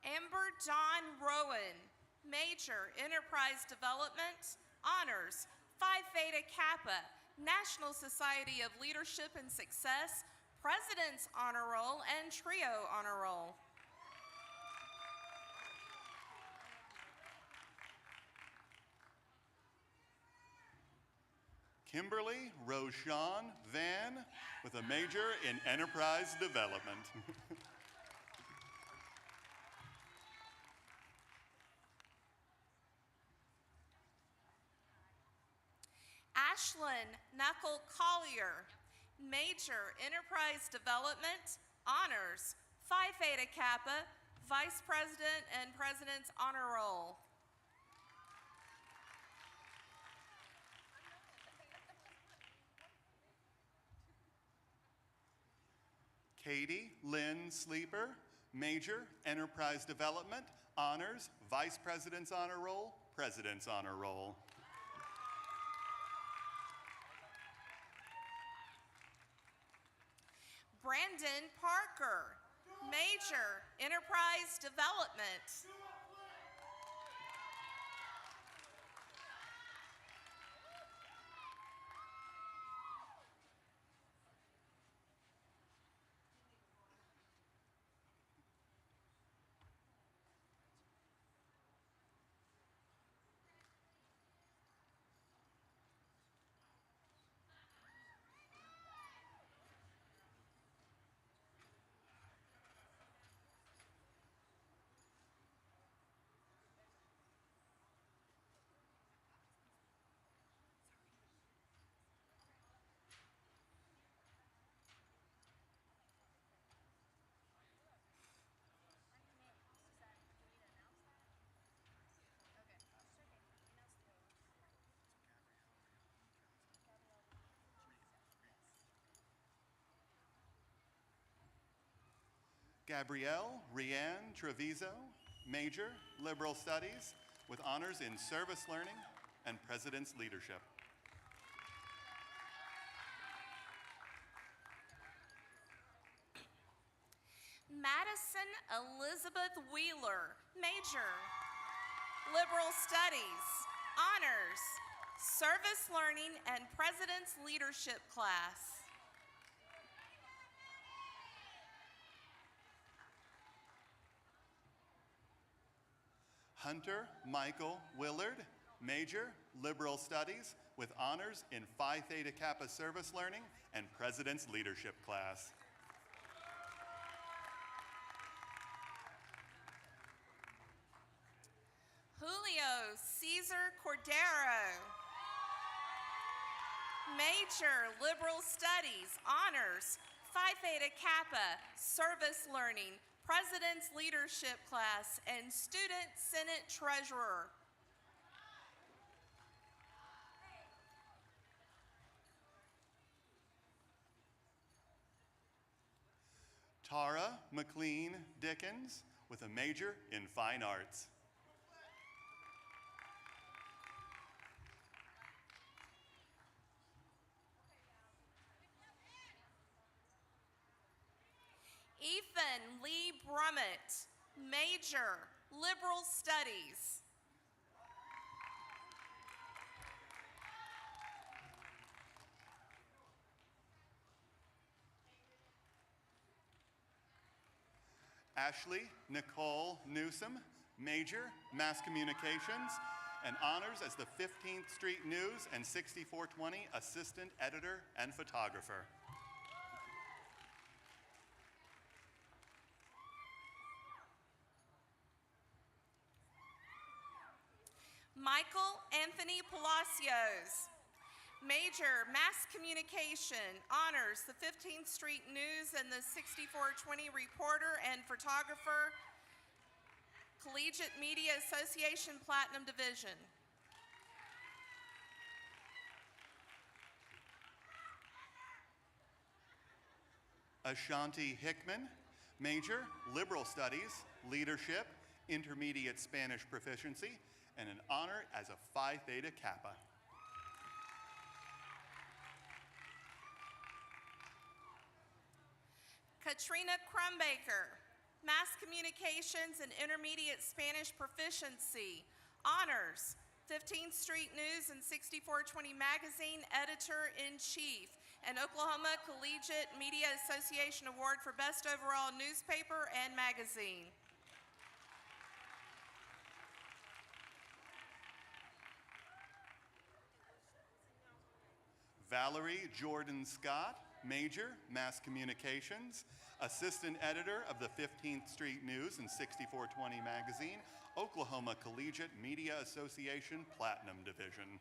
Amber Dawn Rowan, major, enterprise development, honors, Phi Theta Kappa, National Society of Leadership and Success, President's Honor Roll, and Trio Honor Roll. Kimberly Roshan Van, with a major in enterprise development. Ashlyn Knuckle Collier, major, enterprise development, honors, Phi Theta Kappa, Vice President and President's Honor Roll. Katie Lynn Sleeper, major, enterprise development, honors, Vice President's Honor Roll, President's Honor Roll. Brandon Parker, major, enterprise development. Gabrielle Rianne Treviso, major, liberal studies, with honors in service learning and president's leadership. Madison Elizabeth Wheeler, major, liberal studies, honors, service learning and president's leadership class. Hunter Michael Willard, major, liberal studies, with honors in Phi Theta Kappa service learning and president's leadership class. Julio Cesar Cordero, major, liberal studies, honors, Phi Theta Kappa, service learning, president's leadership class, and student senate treasurer. Tara McLean Dickens with a major in fine arts. Ethan Lee Brummett, major, liberal studies. Ashley Nicole Newsom, major, mass communications, and honors as the 15th Street News and 6420 assistant editor and photographer. Michael Anthony Palacios, major, mass communication, honors the 15th Street News and the 6420 reporter and photographer, Collegiate Media Association Platinum Division. Ashanti Hickman, major, liberal studies, leadership, intermediate Spanish proficiency, and an honor as a Phi Theta Kappa. Katrina Crumbaker, mass communications and intermediate Spanish proficiency, honors 15th Street News and 6420 magazine editor-in-chief, and Oklahoma Collegiate Media Association Award for Best Overall Newspaper and Magazine. Valerie Jordan Scott, major, mass communications, assistant editor of the 15th Street News and 6420 magazine, Oklahoma Collegiate Media Association Platinum Division.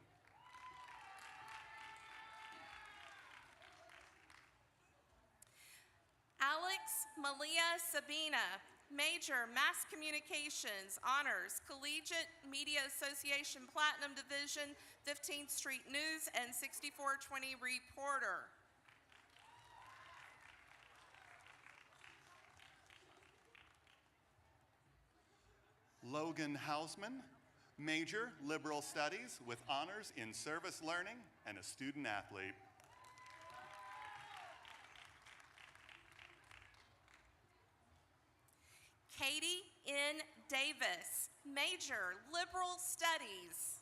Alex Malia Sabina, major, mass communications, honors, Collegiate Media Association Platinum Division, 15th Street News and 6420 reporter. Logan Hausman, major, liberal studies with honors in service learning and a student athlete. Katie N. Davis, major, liberal studies.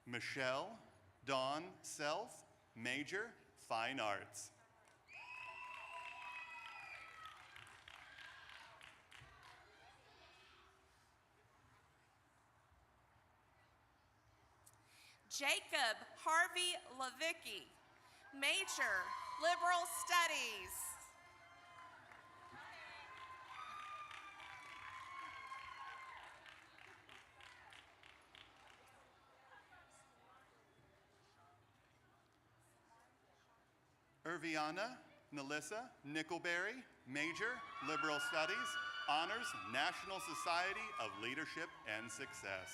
Michelle Dawn Self, major, fine arts. Jacob Harvey Levicki, major, liberal studies. Irviana Nelissa Nickelberry, major, liberal studies, honors, National Society of Leadership and Success.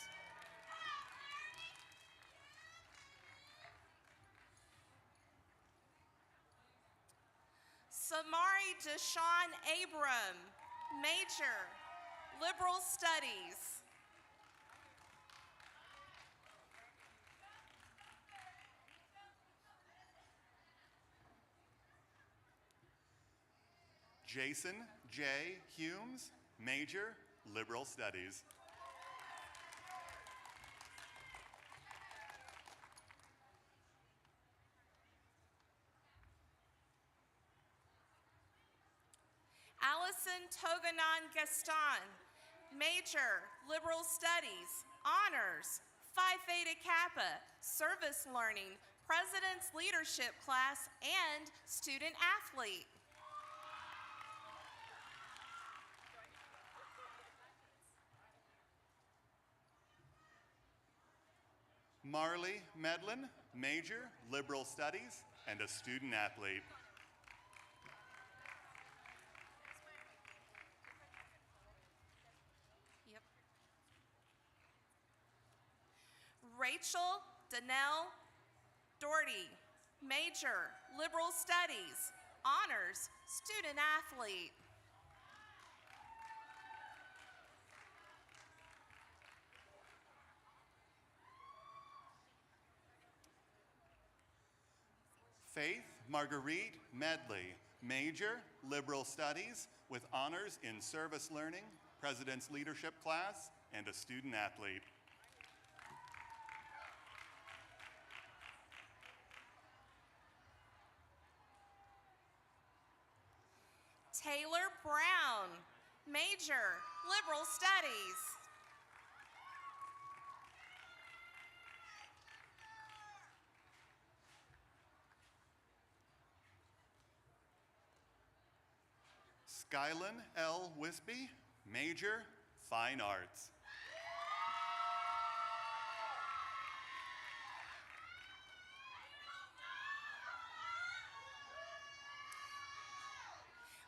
Samari Deshawn Abram, major, liberal studies. Jason J. Humes, major, liberal studies. Allison Toganon Gaston, major, liberal studies, honors, Phi Theta Kappa, service learning, president's leadership class, and student athlete. Marley Medlin, major, liberal studies, and a student athlete. Rachel Danelle Doherty, major, liberal studies, honors, student athlete. Faith Marguerite Medley, major, liberal studies, with honors in service learning, president's leadership class, and a student athlete. Taylor Brown, major, liberal studies. Skylin L. Wispy, major, fine arts.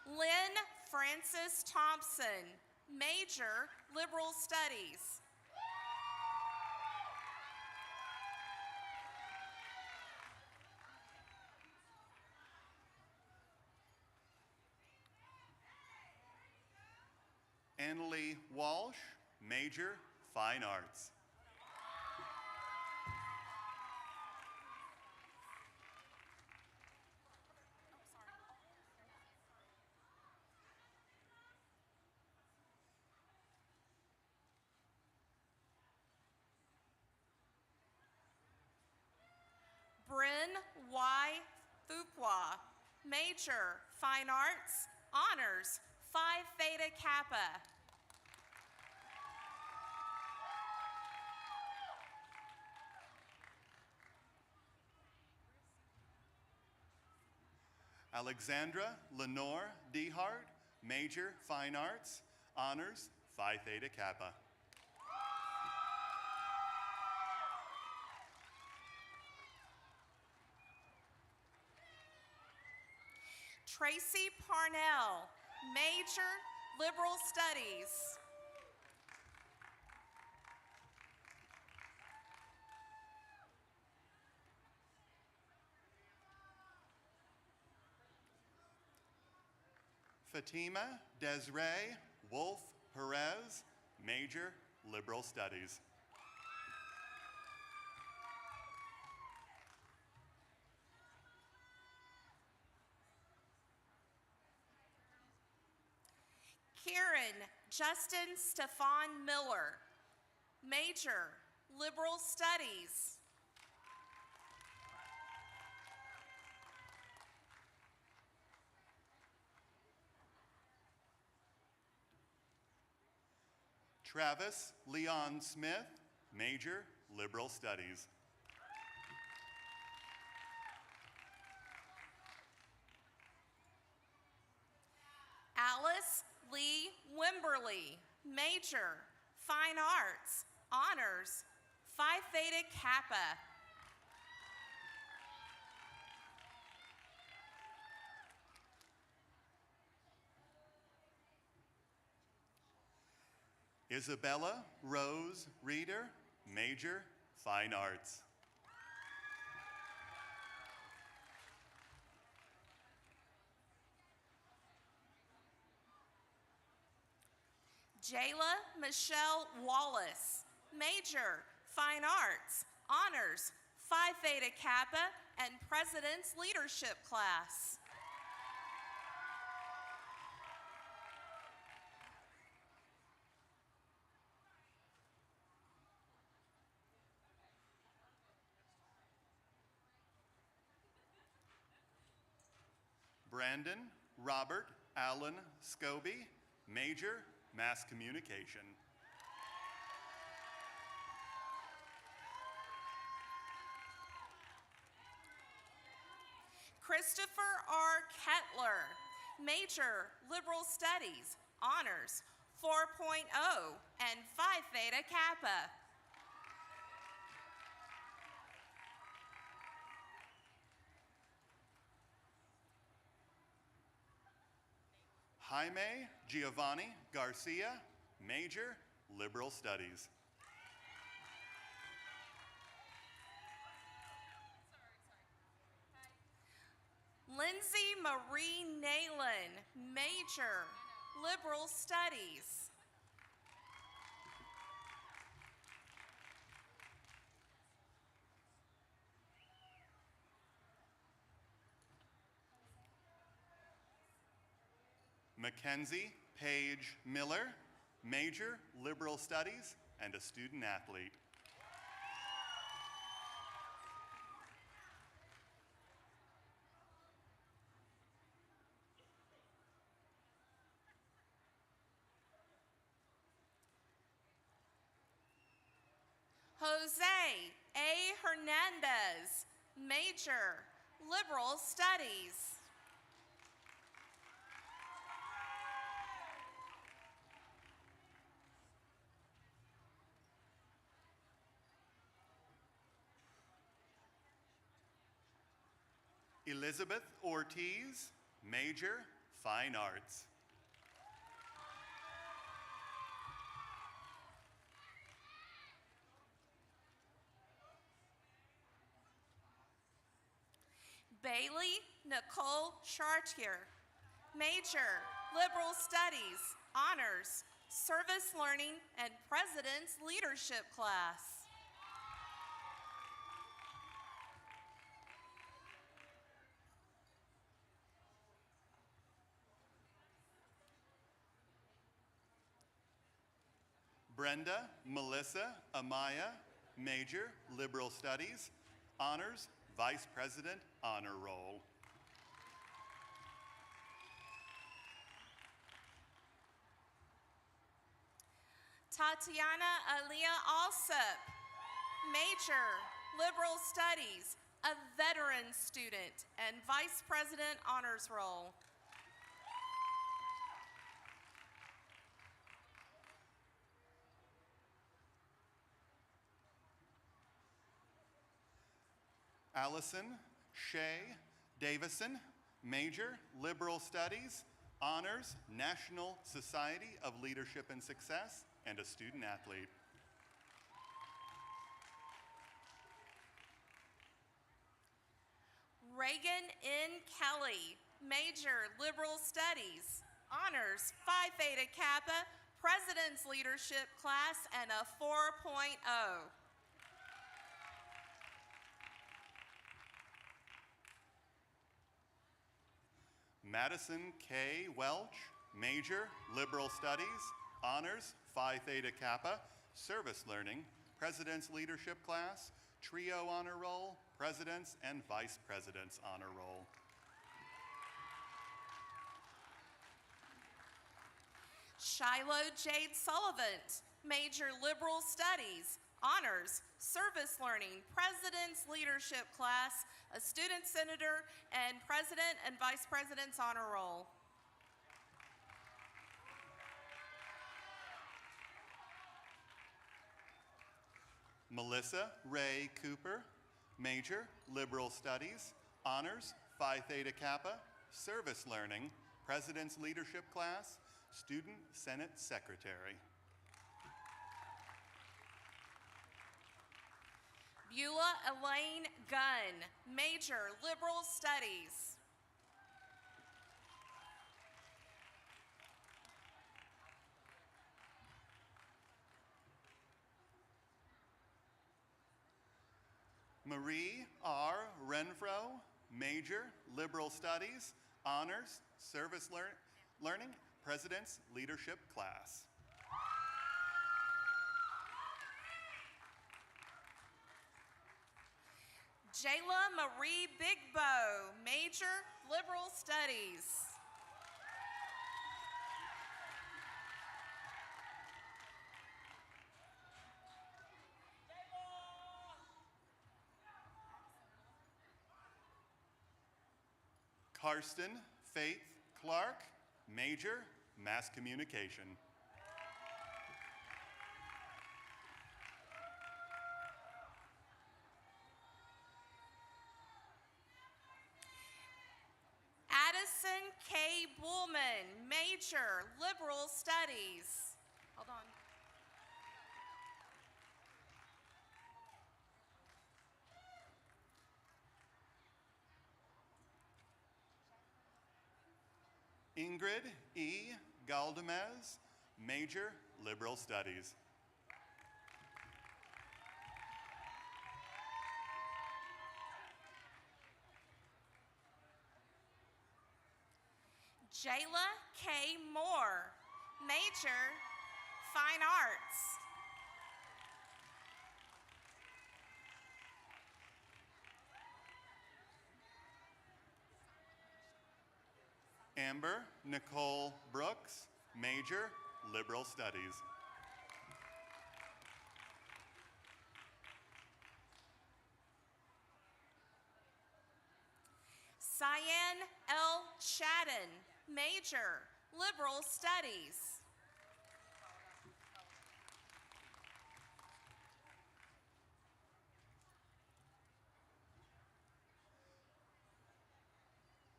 Lynn Frances Thompson, major, liberal studies. Annalie Walsh, major, fine arts. Bryn Y. Fuqua, major, fine arts, honors, Phi Theta Kappa. Alexandra Lenore Dehart, major, fine arts, honors, Phi Theta Kappa. Tracy Parnell, major, liberal studies. Fatima Desiree Wolf Perez, major, liberal studies. Kieran Justin Stefan Miller, major, liberal studies. Travis Leon Smith, major, liberal studies. Alice Lee Wimberly, major, fine arts, honors, Phi Theta Kappa. Isabella Rose Reeder, major, fine arts. Jayla Michelle Wallace, major, fine arts, honors, Phi Theta Kappa, and president's leadership class. Brandon Robert Allen Scobie, major, mass communication. Christopher R. Kettler, major, liberal studies, honors, 4.0, and Phi Theta Kappa. Jaime Giovanni Garcia, major, liberal studies. Lindsay Marie Nalen, major, liberal studies. Mackenzie Page Miller, major, liberal studies, and a student athlete. Jose A. Hernandez, major, liberal studies. Elizabeth Ortiz, major, fine arts. Bailey Nicole Chartier, major, liberal studies, honors, service learning, and president's leadership class. Brenda Melissa Amaya, major, liberal studies, honors, vice president, honor roll. Tatiana Aliyah Alsup, major, liberal studies, a veteran student, and vice president honors roll. Allison Shea Davison, major, liberal studies, honors, National Society of Leadership and Success, and a student athlete. Reagan N. Kelly, major, liberal studies, honors, Phi Theta Kappa, president's leadership class, and a 4.0. Madison K. Welch, major, liberal studies, honors, Phi Theta Kappa, service learning, president's leadership class, trio honor roll, president's and vice president's honor roll. Shiloh Jade Sullivan, major, liberal studies, honors, service learning, president's leadership class, a student senator, and president and vice president's honor roll. Melissa Ray Cooper, major, liberal studies, honors, Phi Theta Kappa, service learning, president's leadership class, student senate secretary. Beulah Elaine Gunn, major, liberal studies. Marie R. Renfro, major, liberal studies, honors, service learning, president's leadership class. Jayla Marie Bigbow, major, liberal studies. Karsten Faith Clark, major, mass communication. Addison K. Bullman, major, liberal studies. Hold on. Ingrid E. Galdamez, major, liberal studies. Jayla K. Moore, major, fine arts. Amber Nicole Brooks, major, liberal studies. Cyan L. Chadden, major, liberal studies.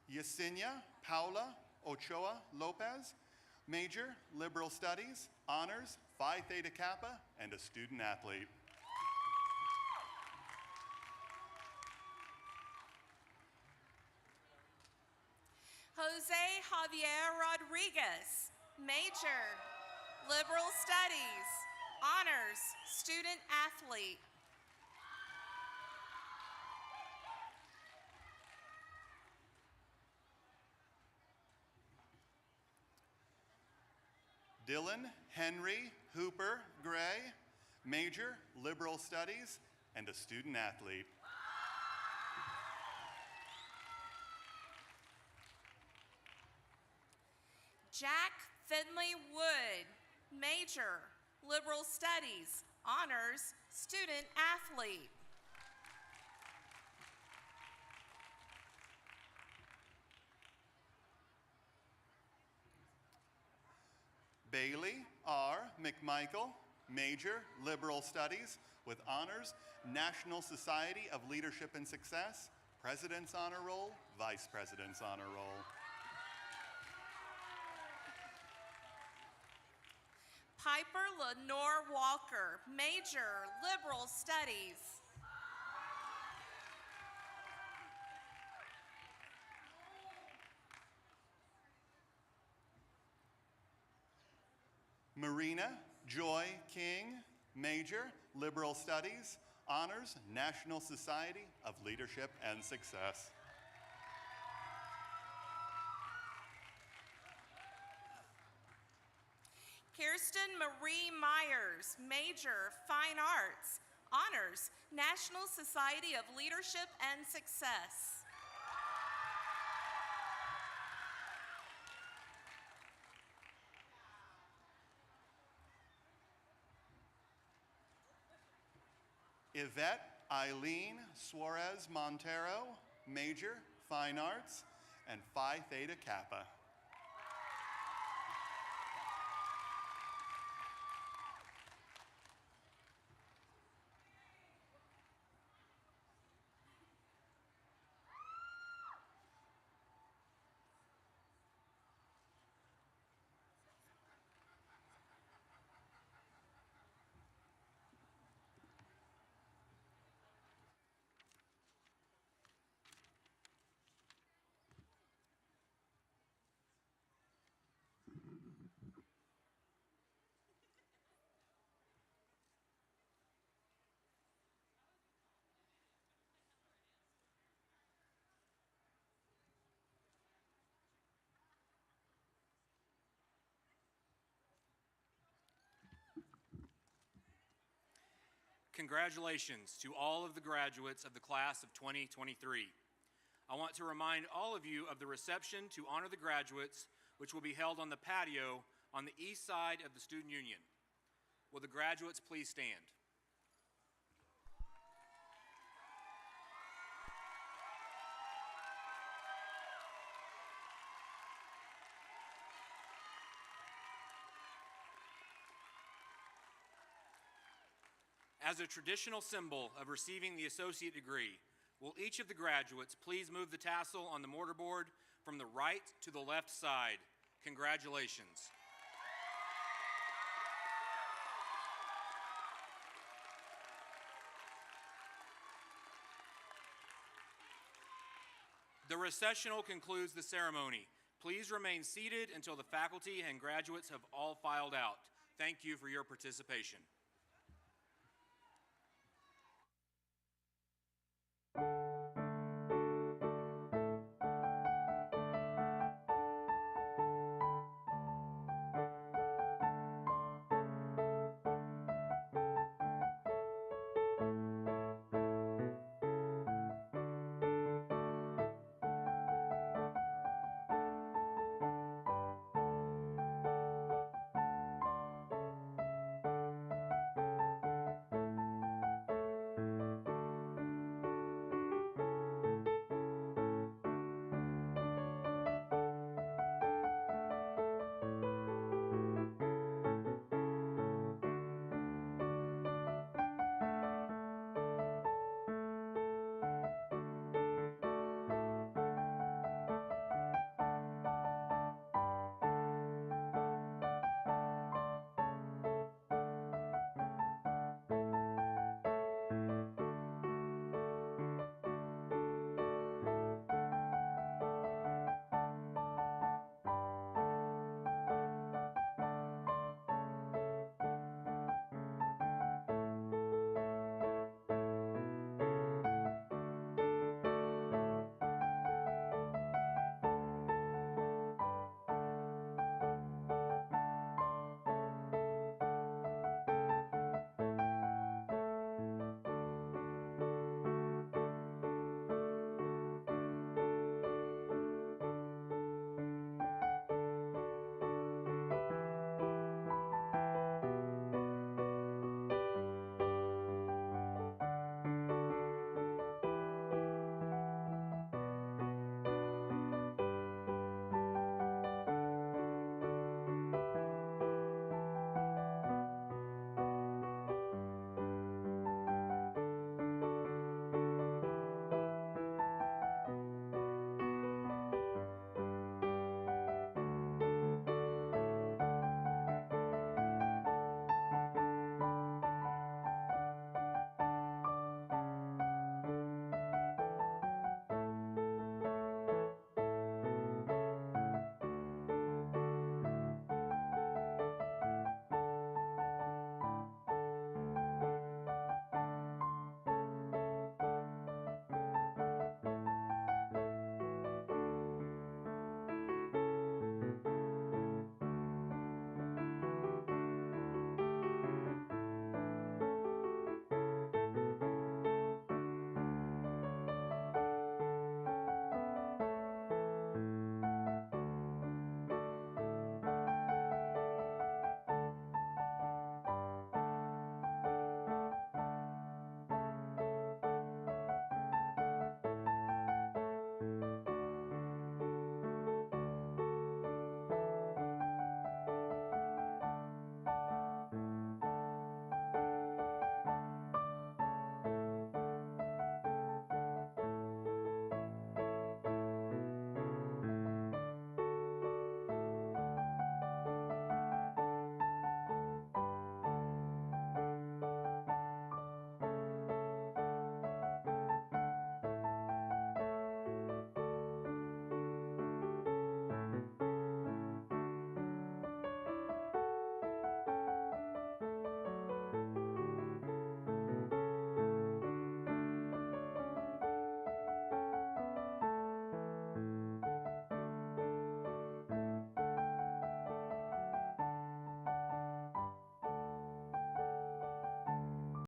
Yesenia Paula Ochoa Lopez, major, liberal studies, honors, Phi Theta Kappa, and a student athlete. Jose Javier Rodriguez, major, liberal studies, honors, student athlete. Dylan Henry Hooper Gray, major, liberal studies, and a student athlete. Jack Finley Wood, major, liberal studies, honors, student athlete. Bailey R. McMichael, major, liberal studies, with honors, National Society of Leadership and Success, President's Honor Roll, Vice President's Honor Roll. Piper Lenore Walker, major, liberal studies. Marina Joy King, major, liberal studies, honors, National Society of Leadership and Success. Kirsten Marie Myers, major, fine arts, honors, National Society of Leadership and Success. Yvette Eileen Suarez Montero, major, fine arts, and Phi Theta Kappa. Congratulations to all of the graduates of the class of 2023. I want to remind all of you of the reception to honor the graduates, which will be held on the patio on the east side of the Student Union. Will the graduates please stand? As a traditional symbol of receiving the associate degree, will each of the graduates please move the tassel on the mortarboard from the right to the left side? Congratulations. The recessional concludes the ceremony. Please remain seated until the faculty and graduates have all filed out. Thank you for your participation.